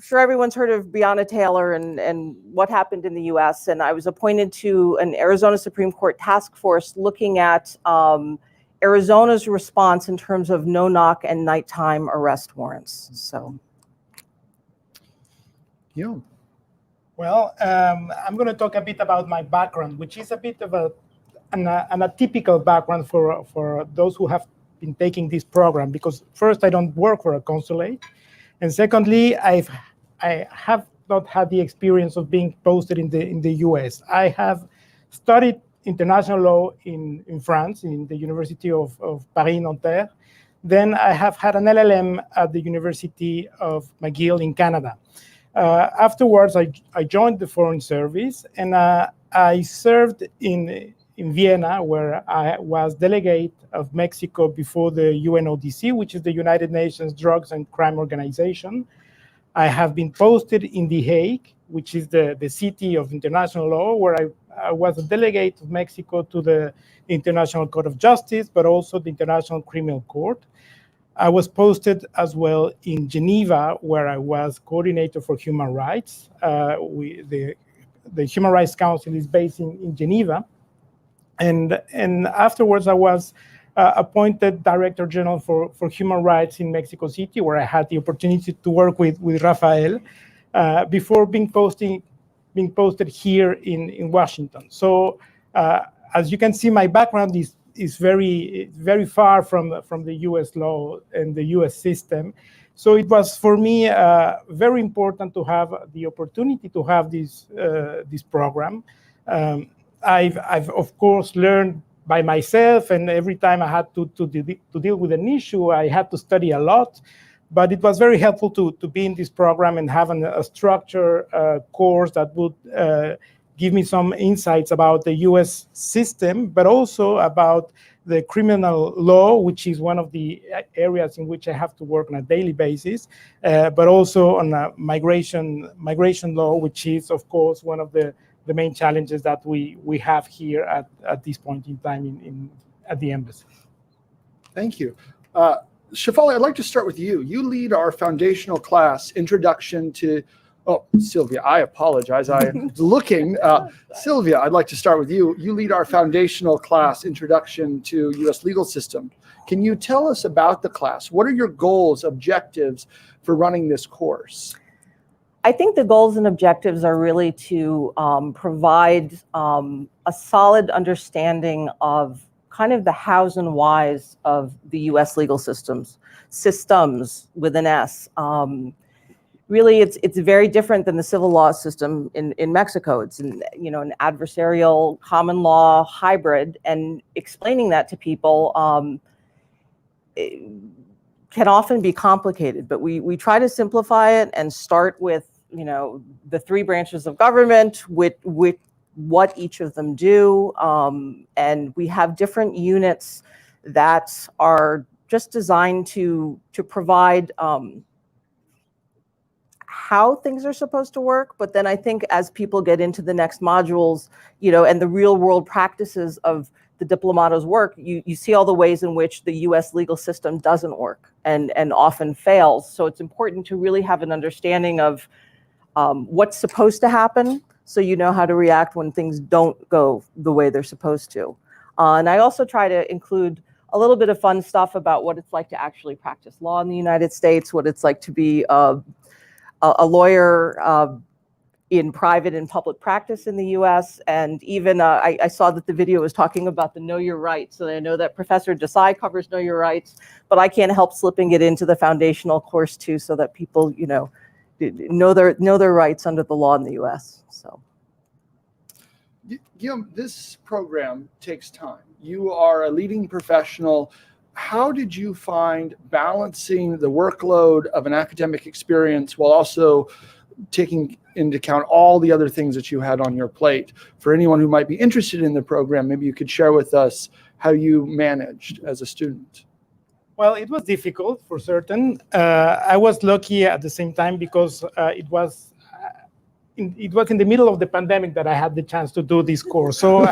sure everyone's heard of Breonna Taylor and what happened in the US. And I was appointed to an Arizona Supreme Court task force looking at Arizona's response in terms of no-knock and nighttime arrest warrants. So. Yeah. Well, I'm going to talk a bit about my background, which is a bit of an atypical background for those who have been taking this program, because first, I don't work for a consulate. And secondly, I have not had the experience of being posted in the US. I have studied international law in France, in the University of Paris-Nanterre. Then I have had an LLM at the University of McGill in Canada. Afterwards, I joined the Foreign Service, and I served in Vienna, where I was delegate of Mexico before the UNODC, which is the United Nations Drugs and Crime Organization. I have been posted in The Hague, which is the city of international law, where I was a delegate of Mexico to the International Court of Justice, but also the International Criminal Court. I was posted as well in Geneva, where I was coordinator for human rights. The Human Rights Council is based in Geneva. And afterwards, I was appointed Director General for Human Rights in Mexico City, where I had the opportunity to work with Rafael before being posted here in Washington. So as you can see, my background is very far from the U.S. law and the U.S. system. So it was for me very important to have the opportunity to have this program. I've of course learned by myself, and every time I had to deal with an issue, I had to study a lot. But it was very helpful to be in this program and have a structured course that would give me some insights about the U.S. system, but also about the criminal law, which is one of the areas in which I have to work on a daily basis, but also on migration law, which is, of course, one of the main challenges that we have here at this point in time at the embassy. Thank you. Shefali, I'd like to start with you. You lead our foundational class, Introduction to, oh, Sylvia, I apologize. I'm looking. Sylvia, I'd like to start with you. You lead our foundational class, Introduction to U.S. Legal System. Can you tell us about the class? What are your goals, objectives for running this course? I think the goals and objectives are really to provide a solid understanding of kind of the hows and whys of the U.S. legal systems with an S. Really, it's very different than the civil law system in Mexico. It's an adversarial common law hybrid, and explaining that to people can often be complicated. But we try to simplify it and start with the three branches of government, with what each of them do, and we have different units that are just designed to provide how things are supposed to work. But then I think as people get into the next modules, and the real world practices of the Diplomatos work, you see all the ways in which the US legal system doesn't work and often fails. So it's important to really have an understanding of what's supposed to happen, so you know how to react when things don't go the way they're supposed to. And I also try to include a little bit of fun stuff about what it's like to actually practice law in the United States, what it's like to be a lawyer in private and public practice in the US. And even I saw that the video was talking about the Know Your Rights. So I know that Professor Desai covers Know Your Rights, but I can't help slipping it into the foundational course too, so that people, know their rights under the law in the U.S. So, Guillaume, this program takes time. You are a leading professional. How did you find balancing the workload of an academic experience while also taking into account all the other things that you had on your plate? For anyone who might be interested in the program, maybe you could share with us how you managed as a student. Well, it was difficult for certain. I was lucky at the same time because it was in the middle of the pandemic that I had the chance to do this course. So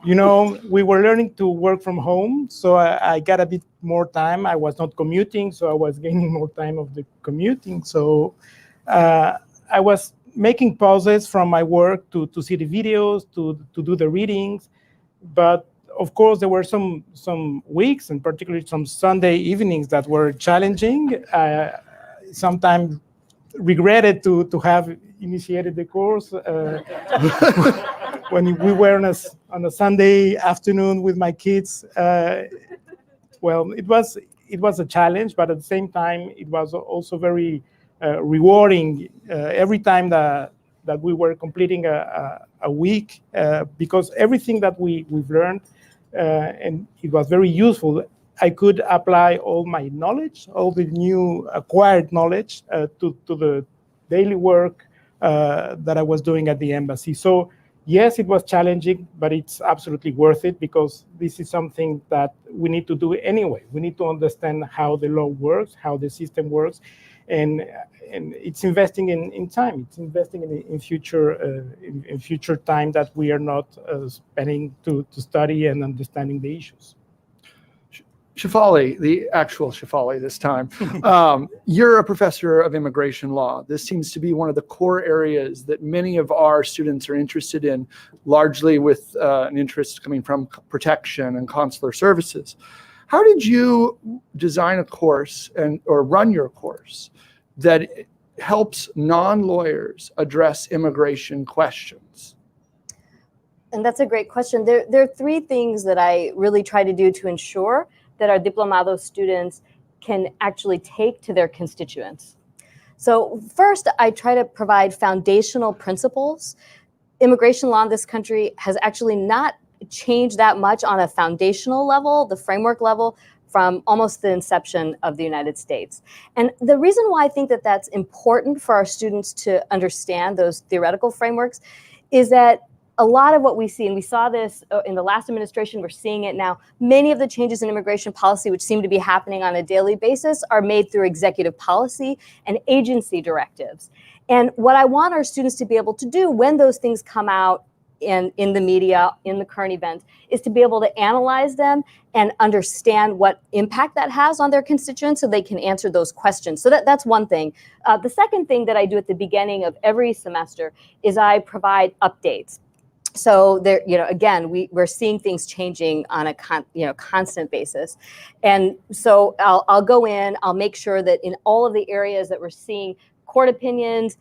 you know, we were learning to work from home, so I got a bit more time. I was not commuting, so I was gaining more time of the commuting. So I was making pauses from my work to see the videos, to do the readings. But of course, there were some weeks, and particularly some Sunday evenings, that were challenging. Sometimes regretted to have initiated the course when we were on a Sunday afternoon with my kids. Well, it was a challenge, but at the same time, it was also very rewarding every time that we were completing a week, because everything that we've learned, and it was very useful. I could apply all my knowledge, all the new acquired knowledge to the daily work that I was doing at the embassy. So yes, it was challenging, but it's absolutely worth it, because this is something that we need to do anyway. We need to understand how the law works, how the system works, and it's investing in time. It's investing in future time that we are not spending to study and understanding the issues. Shefali, the actual Shefali this time, you're a professor of immigration law. This seems to be one of the core areas that many of our students are interested in, largely with an interest coming from protection and consular services. How did you design a course or run your course that helps non-lawyers address immigration questions? And that's a great question. There are three things that I really try to do to ensure that our Diplomado students can actually take to their constituents. So first, I try to provide foundational principles. Immigration law in this country has actually not changed that much on a foundational level, the framework level, from almost the inception of the United States. And the reason why I think that that's important for our students to understand those theoretical frameworks is that a lot of what we see, and we saw this in the last administration, we're seeing it now, many of the changes in immigration policy, which seem to be happening on a daily basis, are made through executive policy and agency directives. And what I want our students to be able to do when those things come out in the media, in the current events, is to be able to analyze them and understand what impact that has on their constituents so they can answer those questions. So that's one thing. The second thing that I do at the beginning of every semester is I provide updates. So there, again, we're seeing things changing on a constant basis, and so I'll go in. I'll make sure that in all of the areas that we're seeing court opinions,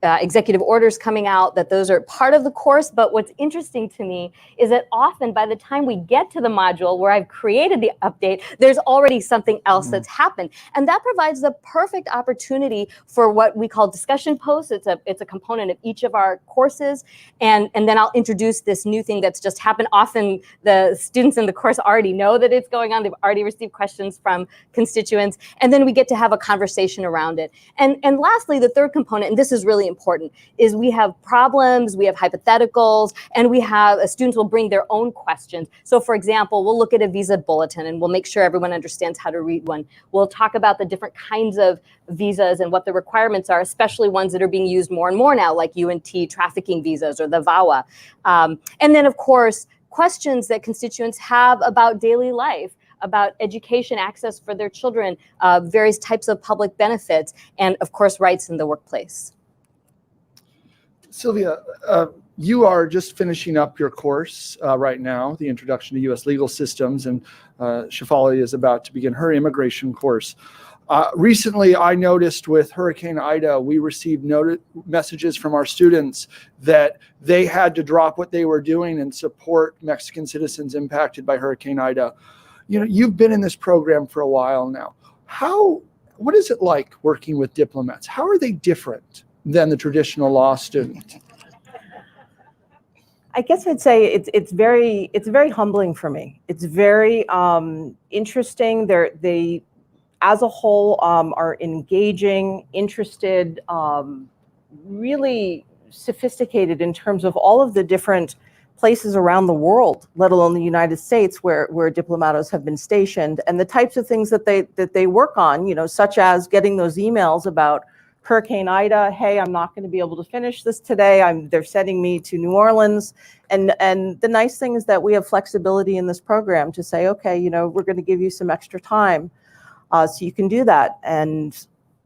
executive orders coming out, that those are part of the course. But what's interesting to me is that often by the time we get to the module where I've created the update, there's already something else that's happened. And that provides the perfect opportunity for what we call discussion posts. It's a component of each of our courses. And then I'll introduce this new thing that's just happened. Often the students in the course already know that it's going on. They've already received questions from constituents. And then we get to have a conversation around it. And lastly, the third component, and this is really important, is we have problems, we have hypotheticals, and we have students will bring their own questions. So for example, we'll look at a visa bulletin and we'll make sure everyone understands how to read one. We'll talk about the different kinds of visas and what the requirements are, especially ones that are being used more and more now, like UNT trafficking visas or the VAWA. And then of course, questions that constituents have about daily life, about education, access for their children, various types of public benefits, and of course, rights in the workplace. Sylvia, you are just finishing up your course right now, the Introduction to U.S. Legal Systems, and Shefali is about to begin her immigration course. Recently, I noticed with Hurricane Ida, we received messages from our students that they had to drop what they were doing and support Mexican citizens impacted by Hurricane Ida. You've been in this program for a while now. What is it like working with diplomats? How are they different than the traditional law student? I guess I'd say it's very humbling for me. It's very interesting. They as a whole are engaging, interested, really sophisticated in terms of all of the different places around the world, let alone the United States, where diplomatos have been stationed, and the types of things that they work on, such as getting those emails about Hurricane Ida, hey, I'm not going to be able to finish this today. They're sending me to New Orleans. And the nice thing is that we have flexibility in this program to say, okay, we're going to give you some extra time so you can do that. And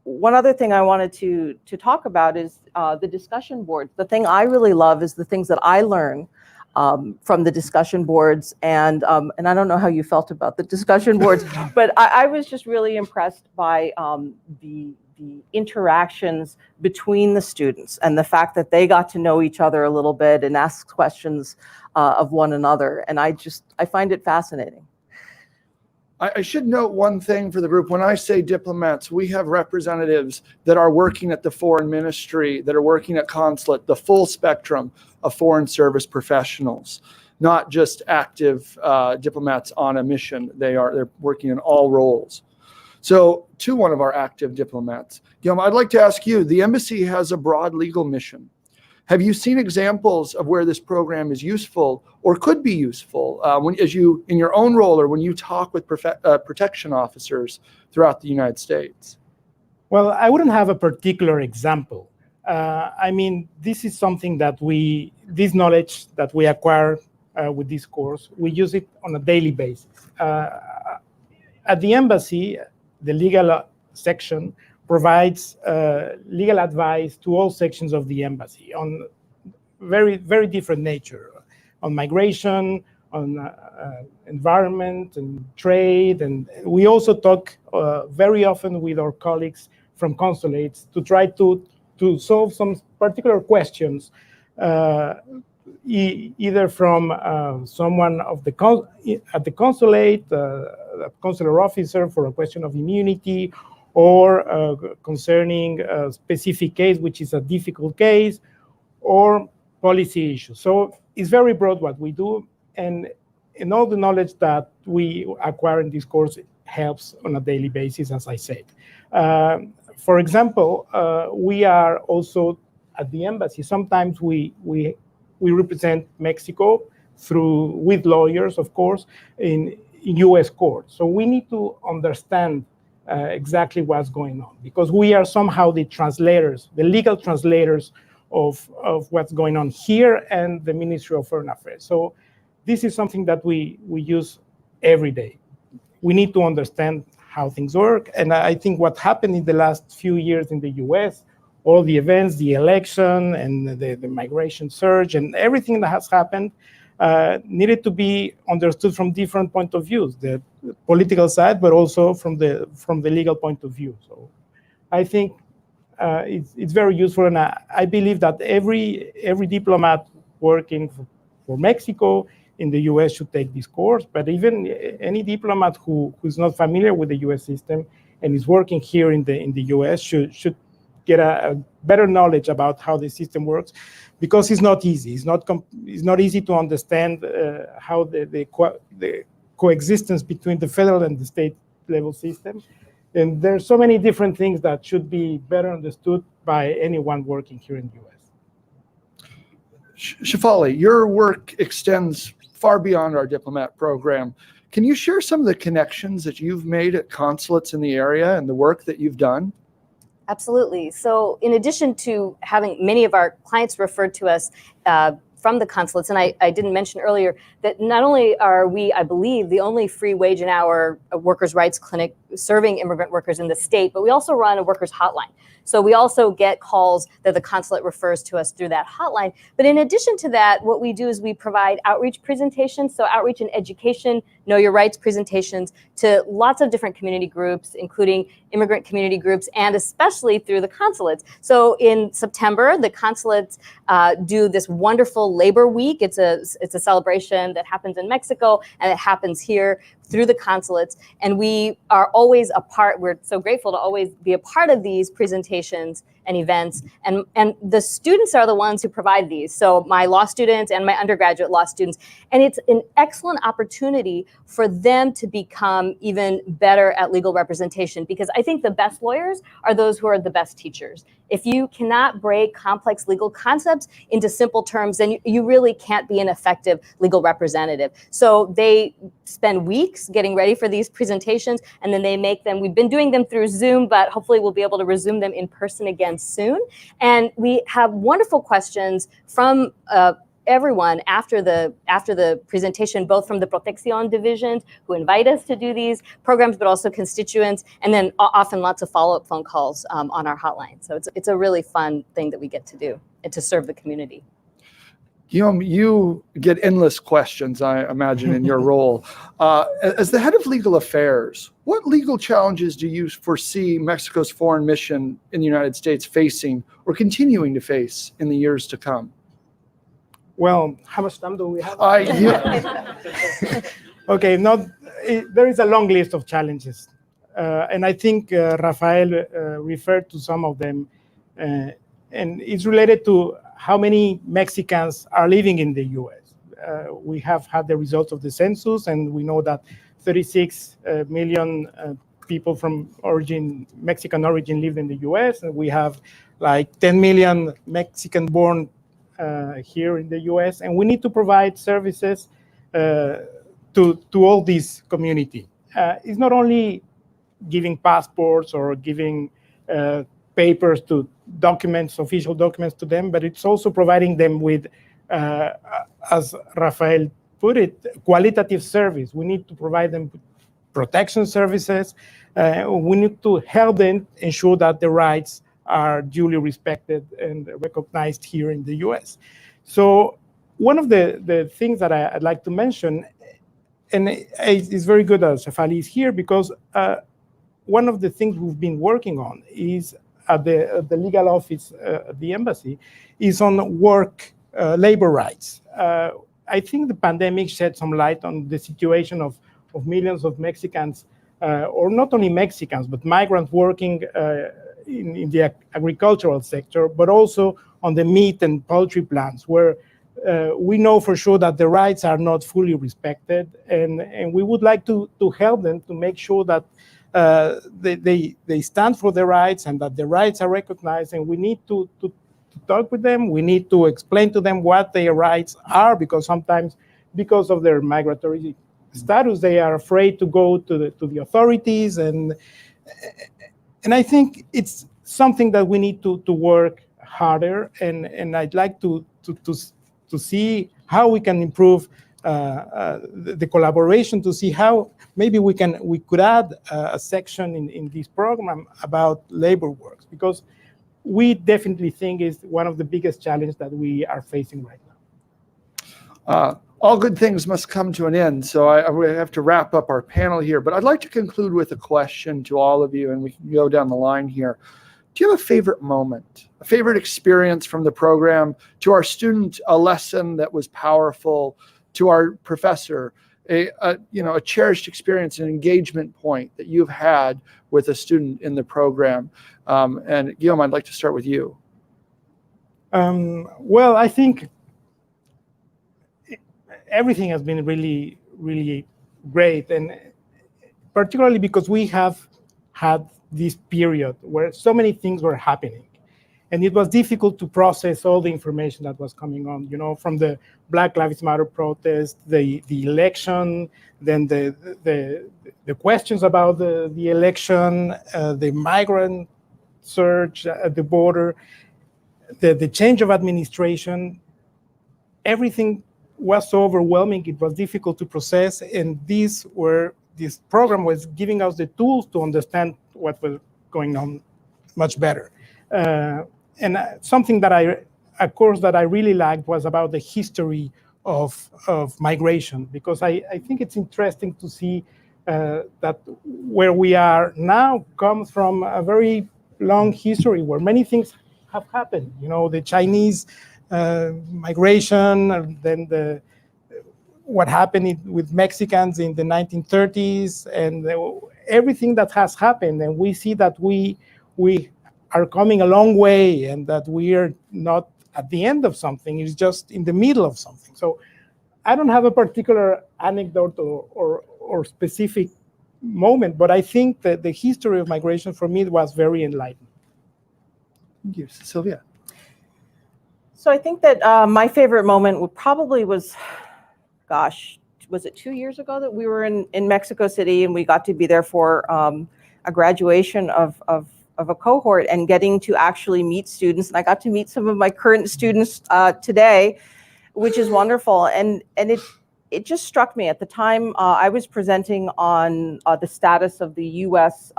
one other thing I wanted to talk about is the discussion boards. The thing I really love is the things that I learn from the discussion boards. And I don't know how you felt about the discussion boards, but I was just really impressed by the interactions between the students and the fact that they got to know each other a little bit and ask questions of one another. And I find it fascinating. I should note one thing for the group. When I say diplomats, we have representatives that are working at the foreign ministry, that are working at consulate, the full spectrum of foreign service professionals, not just active diplomats on a mission. They're working in all roles. So to one of our active diplomats, Guillaume, I'd like to ask you, the embassy has a broad legal mission. Have you seen examples of where this program is useful or could be useful in your own role or when you talk with protection officers throughout the United States? Well, I wouldn't have a particular example. This is something that this knowledge that we acquire with this course, we use it on a daily basis. At the embassy, the legal section provides legal advice to all sections of the embassy on very, very different nature, on migration, on environment and trade. And we also talk very often with our colleagues from consulates to try to solve some particular questions, either from someone at the consulate, a consular officer for a question of immunity, or concerning a specific case, which is a difficult case, or policy issues. So it's very broad what we do, and all the knowledge that we acquire in this course helps on a daily basis, as I said. For example, we are also at the embassy. Sometimes we represent Mexico with lawyers, of course, in U.S. courts. So we need to understand exactly what's going on, because we are somehow the translators, the legal translators of what's going on here and the Ministry of Foreign Affairs. So this is something that we use every day. We need to understand how things work. And I think what happened in the last few years in the US, all the events, the election and the migration surge and everything that has happened needed to be understood from different point of views, the political side, but also from the legal point of view. So I think it's very useful, and I believe that every diplomat working for Mexico in the US should take this course, but even any diplomat who's not familiar with the US system and is working here in the US should get a better knowledge about how the system works, because it's not easy. It's not easy to understand how the coexistence between the federal and the state level system. And there's so many different things that should be better understood by anyone working here in the US. Shefali, your work extends far beyond our diplomat program. Can you share some of the connections that you've made at consulates in the area and the work that you've done? Absolutely. So in addition to having many of our clients referred to us from the consulates, and I didn't mention earlier that not only are we, I believe, the only free wage and hour workers' rights clinic serving immigrant workers in the state, but we also run a workers' hotline. So we also get calls that the consulate refers to us through that hotline. But in addition to that, what we do is we provide outreach presentations, so outreach and education, know your rights presentations to lots of different community groups, including immigrant community groups, and especially through the consulates. So in September, the consulates do this wonderful Labor Week. It's a celebration that happens in Mexico, and it happens here through the consulates. And we are always a part, we're so grateful to always be a part of these presentations and events. And the students are the ones who provide these. So my law students and my undergraduate law students. And it's an excellent opportunity for them to become even better at legal representation, because I think the best lawyers are those who are the best teachers. If you cannot break complex legal concepts into simple terms, then you really can't be an effective legal representative. So they spend weeks getting ready for these presentations, and then they make them. We've been doing them through Zoom, but hopefully we'll be able to resume them in person again again soon. And we have wonderful questions from everyone after the presentation, both from the Protección divisions who invite us to do these programs, but also constituents, and then often lots of follow-up phone calls on our hotline. So it's a really fun thing that we get to do and to serve the community. Guillaume, you get endless questions, I imagine, in your role. As the head of legal affairs, what legal challenges do you foresee Mexico's foreign mission in the United States facing or continuing to face in the years to come? Well, how much time do we have? Okay, there is a long list of challenges. And I think Rafael referred to some of them. And it's related to how many Mexicans are living in the U.S. We have had the results of the census, and we know that 36 million people from Mexican origin live in the U.S., and we have like 10 million Mexican-born here in the U.S., and we need to provide services to all this community. It's not only giving passports or giving papers to official documents to them, but it's also providing them with, as Rafael put it, qualitative service. We need to provide them with protection services. We need to help them ensure that the rights are duly respected and recognized here in the US. So one of the things that I'd like to mention, and it's very good that Shefali is here, because one of the things we've been working on is at the legal office at the embassy is on labor rights. I think the pandemic shed some light on the situation of millions of Mexicans, or not only Mexicans, but migrants working in the agricultural sector, but also on the meat and poultry plants, where we know for sure that the rights are not fully respected, and we would like to help them to make sure that they stand for their rights and that the rights are recognized, and we need to talk with them. We need to explain to them what their rights are, because sometimes, because of their migratory status, they are afraid to go to the authorities, and I think it's something that we need to work harder, and I'd like to see how we can improve the collaboration, to see how maybe we could add a section in this program about labor works, because we definitely think is one of the biggest challenges that we are facing right now. All good things must come to an end, so I have to wrap up our panel here, but I'd like to conclude with a question to all of you, and we can go down the line here. Do you have a favorite moment, a favorite experience from the program? To our student, a lesson that was powerful. To our professor, a cherished experience, an engagement point that you've had with a student in the program. And Guillaume, I'd like to start with you. Well, I think everything has been really, really great, and particularly because we have had this period where so many things were happening, and it was difficult to process all the information that was coming on, from the Black Lives Matter protest, the election, then the questions about the election, the migrant surge at the border, the change of administration. Everything was so overwhelming, it was difficult to process, and this program was giving us the tools to understand what was going on much better. And something that a course that I really liked was about the history of migration, because I think it's interesting to see that where we are now comes from a very long history where many things have happened. The Chinese migration, and then what happened with Mexicans in the 1930s, and everything that has happened. And we see that we are coming a long way, and that we are not at the end of something, it's just in the middle of something. So I don't have a particular anecdote or specific moment, but I think that the history of migration for me was very enlightening. Thank you. Sylvia. So I think that my favorite moment was it 2 years ago that we were in Mexico City, and we got to be there for a graduation of a cohort and getting to actually meet students. And I got to meet some of my current students today, which is wonderful. And it just struck me at the time I was presenting on the status of the U.S.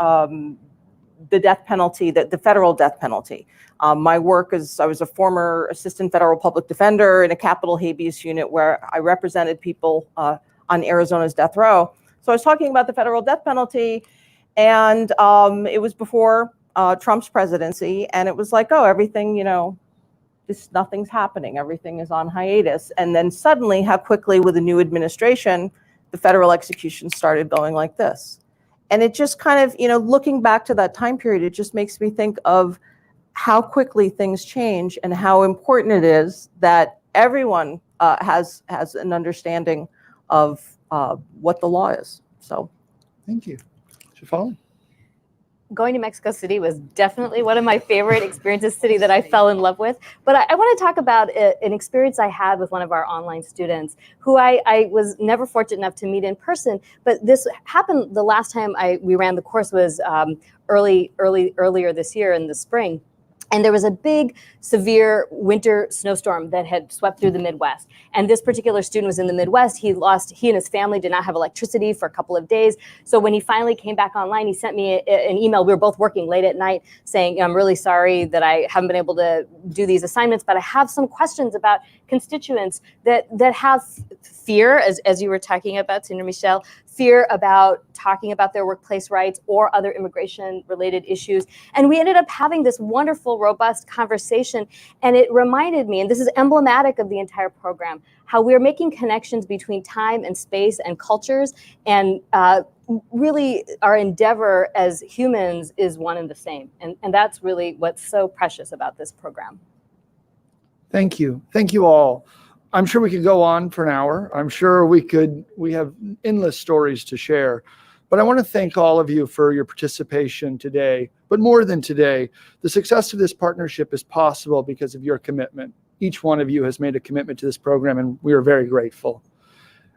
The death penalty, the federal death penalty. My work is, I was a former assistant federal public defender in a capital habeas unit where I represented people on Arizona's death row. So I was talking about the federal death penalty, and it was before Trump's presidency, and it was like, oh, everything, nothing's happening, everything is on hiatus. And then suddenly, how quickly with the new administration, the federal executions started going like this. And it just kind of, looking back to that time period, it just makes me think of how quickly things change and how important it is that everyone has an understanding of what the law is. So, thank you. Shafali? Going to Mexico City was definitely one of my favorite experiences, city that I fell in love with. But I want to talk about an experience I had with one of our online students who I was never fortunate enough to meet in person. But this happened the last time we ran the course was earlier this year in the spring. And there was a big, severe winter snowstorm that had swept through the Midwest. And this particular student was in the Midwest. He and his family did not have electricity for a couple of days. So when he finally came back online, he sent me an email. We were both working late at night saying, I'm really sorry that I haven't been able to do these assignments, but I have some questions about constituents that have fear, as you were talking about, Senator Michelle, fear about talking about their workplace rights or other immigration-related issues. And we ended up having this wonderful, robust conversation. And it reminded me, and this is emblematic of the entire program, how we're making connections between time and space and cultures. And really, our endeavor as humans is one and the same. And that's really what's so precious about this program. Thank you. Thank you all. I'm sure we could go on for an hour. I'm sure we have endless stories to share. But I want to thank all of you for your participation today. But more than today, the success of this partnership is possible because of your commitment. Each one of you has made a commitment to this program, and we are very grateful.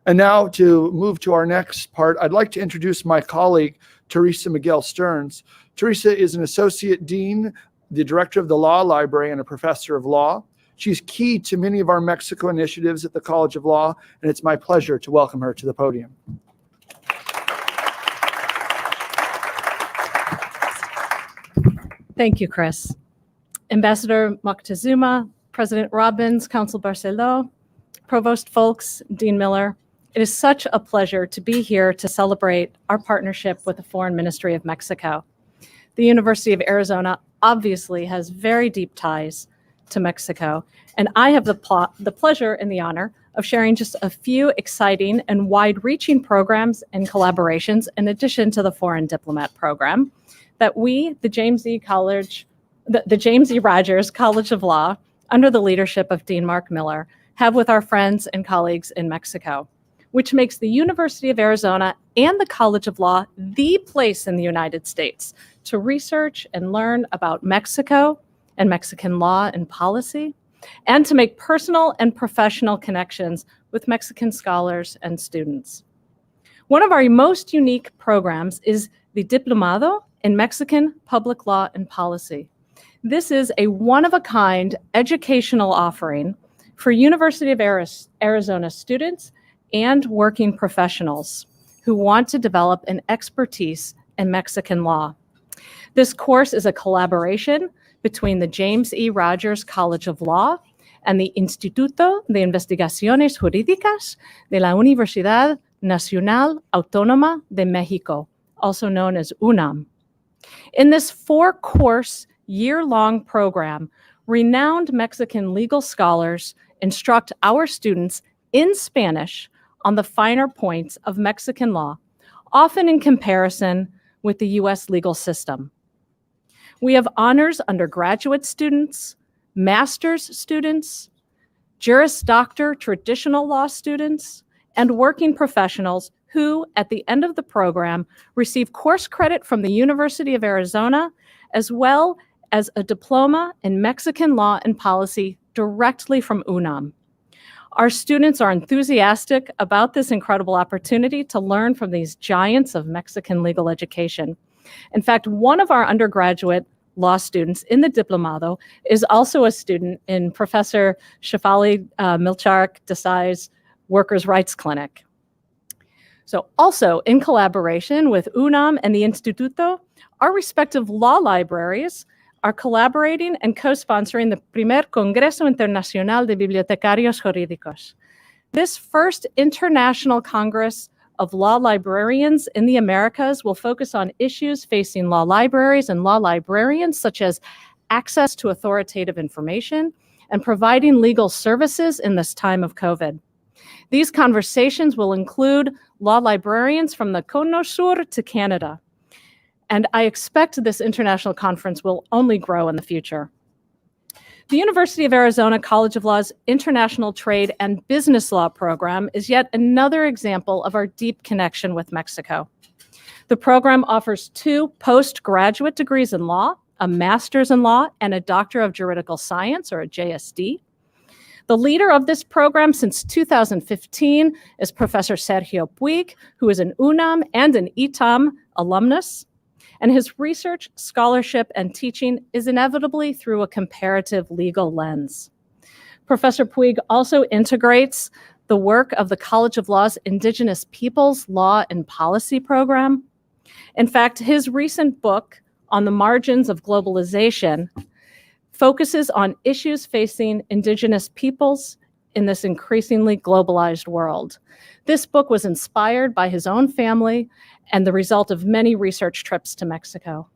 And now to move to our next part, I'd like to introduce my colleague, Teresa Miguel Stearns. Teresa is an associate dean, the director of the Law Library, and a professor of law. She's key to many of our Mexico initiatives at the College of Law, and it's my pleasure to welcome her to the podium. Thank you, Chris. Ambassador Moctezuma, President Robbins, Council Barceló, Provost Folks, Dean Miller, it is such a pleasure to be here to celebrate our partnership with the Foreign Ministry of Mexico. The University of Arizona obviously has very deep ties to Mexico, and I have the pleasure and the honor of sharing just a few exciting and wide-reaching programs and collaborations in addition to the Foreign Diplomat Program that we, the James E. Rogers College of Law, under the leadership of Dean Mark Miller, have with our friends and colleagues in Mexico, which makes the University of Arizona and the College of Law the place in the United States to research and learn about Mexico and Mexican law and policy, and to make personal and professional connections with Mexican scholars and students. One of our most unique programs is the Diplomado in Mexican Public Law and Policy. This is a one-of-a-kind educational offering for University of Arizona students and working professionals who want to develop an expertise in Mexican law. This course is a collaboration between the James E. Rogers College of Law and the Instituto de Investigaciones Jurídicas de la Universidad Nacional Autónoma de México, also known as UNAM. In this 4-course, year-long program, renowned Mexican legal scholars instruct our students in Spanish on the finer points of Mexican law, often in comparison with the U.S. legal system. We have honors undergraduate students, master's students, Juris Doctor traditional law students, and working professionals who, at the end of the program, receive course credit from the University of Arizona, as well as a diploma in Mexican law and policy directly from UNAM. Our students are enthusiastic about this incredible opportunity to learn from these giants of Mexican legal education. In fact, one of our undergraduate law students in the Diplomado is also a student in Professor Shefali Milcharek Desai's Workers' Rights Clinic. So also in collaboration with UNAM and the Instituto, our respective law libraries are collaborating and co-sponsoring the Primer Congreso Internacional de Bibliotecarios Jurídicos. This first international Congress of law librarians in the Americas will focus on issues facing law libraries and law librarians, such as access to authoritative information and providing legal services in this time of COVID. These conversations will include law librarians from the Cono Sur to Canada. And I expect this international conference will only grow in the future. The University of Arizona College of Law's International Trade and Business Law program is yet another example of our deep connection with Mexico. The program offers 2 postgraduate degrees in law, a master's in law, and a Doctor of Juridical Science, or a JSD. The leader of this program since 2015 is Professor Sergio Puig, who is an UNAM and an ITAM alumnus. And his research, scholarship, and teaching is inevitably through a comparative legal lens. Professor Puig also integrates the work of the College of Law's Indigenous Peoples Law and Policy program. In fact, his recent book, On the Margins of Globalization, focuses on issues facing Indigenous peoples in this increasingly globalized world. This book was inspired by his own family and the result of many research trips to Mexico.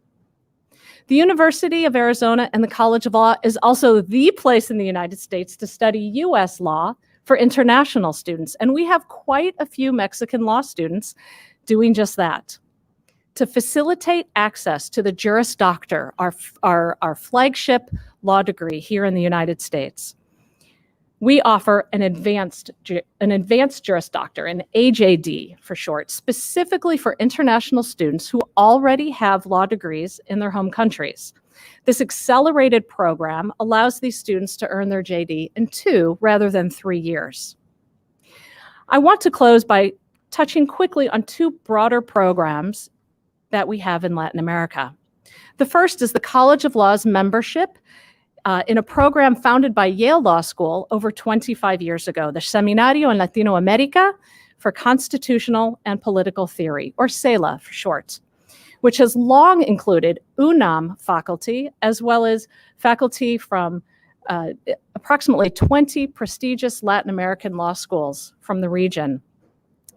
The University of Arizona and the College of Law is also the place in the United States to study U.S. law for international students, and we have quite a few Mexican law students doing just that. To facilitate access to the Juris Doctor, our flagship law degree here in the United States, we offer an advanced Juris Doctor, an AJD for short, specifically for international students who already have law degrees in their home countries. This accelerated program allows these students to earn their JD in 2 rather than 3 years. I want to close by touching quickly on 2 broader programs that we have in Latin America. The first is the College of Law's membership in a program founded by Yale Law School over 25 years ago, the Seminario en Latinoamérica for Constitutional and Political Theory, or CELA for short, which has long included UNAM faculty, as well as faculty from approximately 20 prestigious Latin American law schools from the region.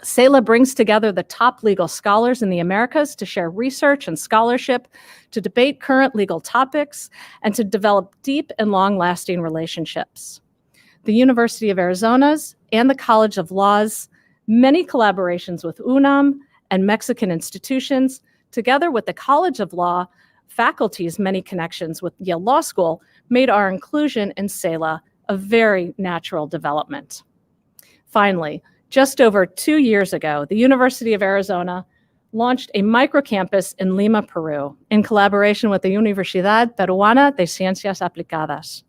CELA brings together the top legal scholars in the Americas to share research and scholarship, to debate current legal topics, and to develop deep and long-lasting relationships. The University of Arizona's and the College of Law's many collaborations with UNAM and Mexican institutions, together with the College of Law faculty's many connections with Yale Law School, made our inclusion in CELA a very natural development. Finally, just over 2 years ago, the University of Arizona launched a microcampus in Lima, Peru, in collaboration with the Universidad Peruana de Ciencias Aplicadas.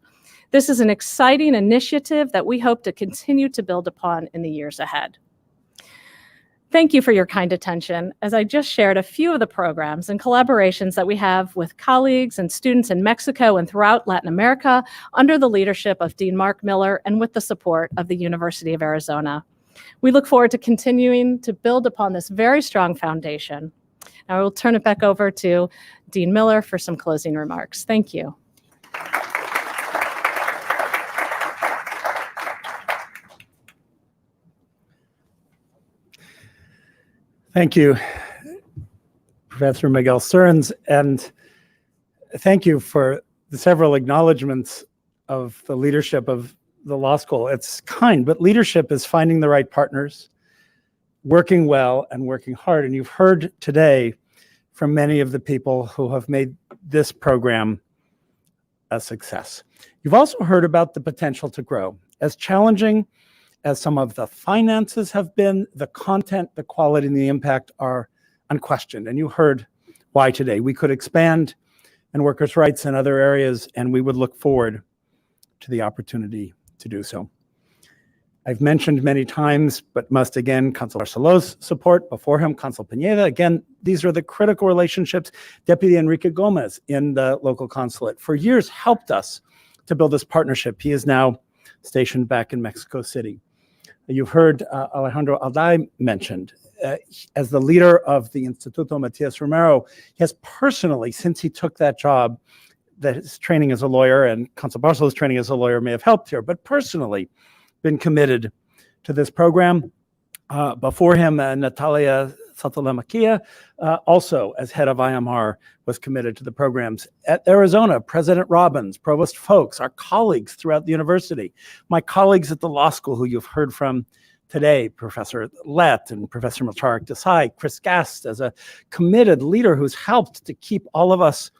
This is an exciting initiative that we hope to continue to build upon in the years ahead. Thank you for your kind attention, as I just shared a few of the programs and collaborations that we have with colleagues and students in Mexico and throughout Latin America under the leadership of Dean Mark Miller and with the support of the University of Arizona. We look forward to continuing to build upon this very strong foundation. Now I will turn it back over to Dean Miller for some closing remarks. Thank you. Thank you, Professor Miguel Stearns, and thank you for the several acknowledgments of the leadership of the law school. It's kind, but leadership is finding the right partners, working well and working hard. And you've heard today from many of the people who have made this program a success. You've also heard about the potential to grow. As challenging as some of the finances have been, the content, the quality, and the impact are unquestioned. And you heard why today. We could expand in workers' rights and other areas, and we would look forward to the opportunity to do so. I've mentioned many times, but must again, Consul Barcelo's support, before him, Consul Pineda. Again, these are the critical relationships. Deputy Enrique Gomez in the local consulate for years helped us to build this partnership. He is now stationed back in Mexico City. You've heard Alejandro Alday mentioned. As the leader of the Instituto Matias Romero, he has personally, since he took that job, that his training as a lawyer and Consul Barcelo's training as a lawyer may have helped here, but personally been committed to this program. Before him, Natalia Sotolamacchia, also as head of IMR, was committed to the programs. At Arizona, President Robbins, Provost Folks, our colleagues throughout the university, my colleagues at the law school who you've heard from today, Professor Lett and Professor Milcharik Desai, Chris Gast as a committed leader who's helped to keep all of us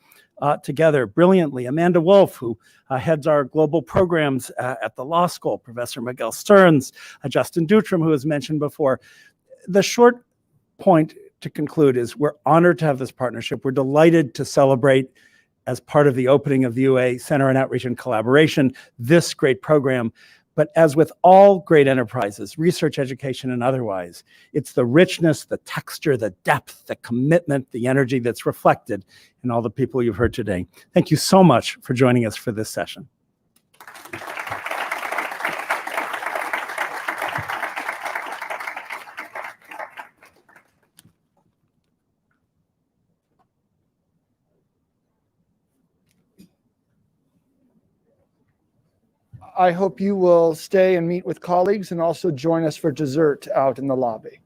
together brilliantly. Amanda Wolf, who heads our global programs at the law school, Professor Miguel Stearns, Justin Dutram, who was mentioned before. The short point to conclude is we're honored to have this partnership. We're delighted to celebrate, as part of the opening of the UA Center on Outreach and Collaboration, this great program. But as with all great enterprises, research, education, and otherwise, it's the richness, the texture, the depth, the commitment, the energy that's reflected in all the people you've heard today. Thank you so much for joining us for this session. I hope you will stay and meet with colleagues and also join us for dessert out in the lobby.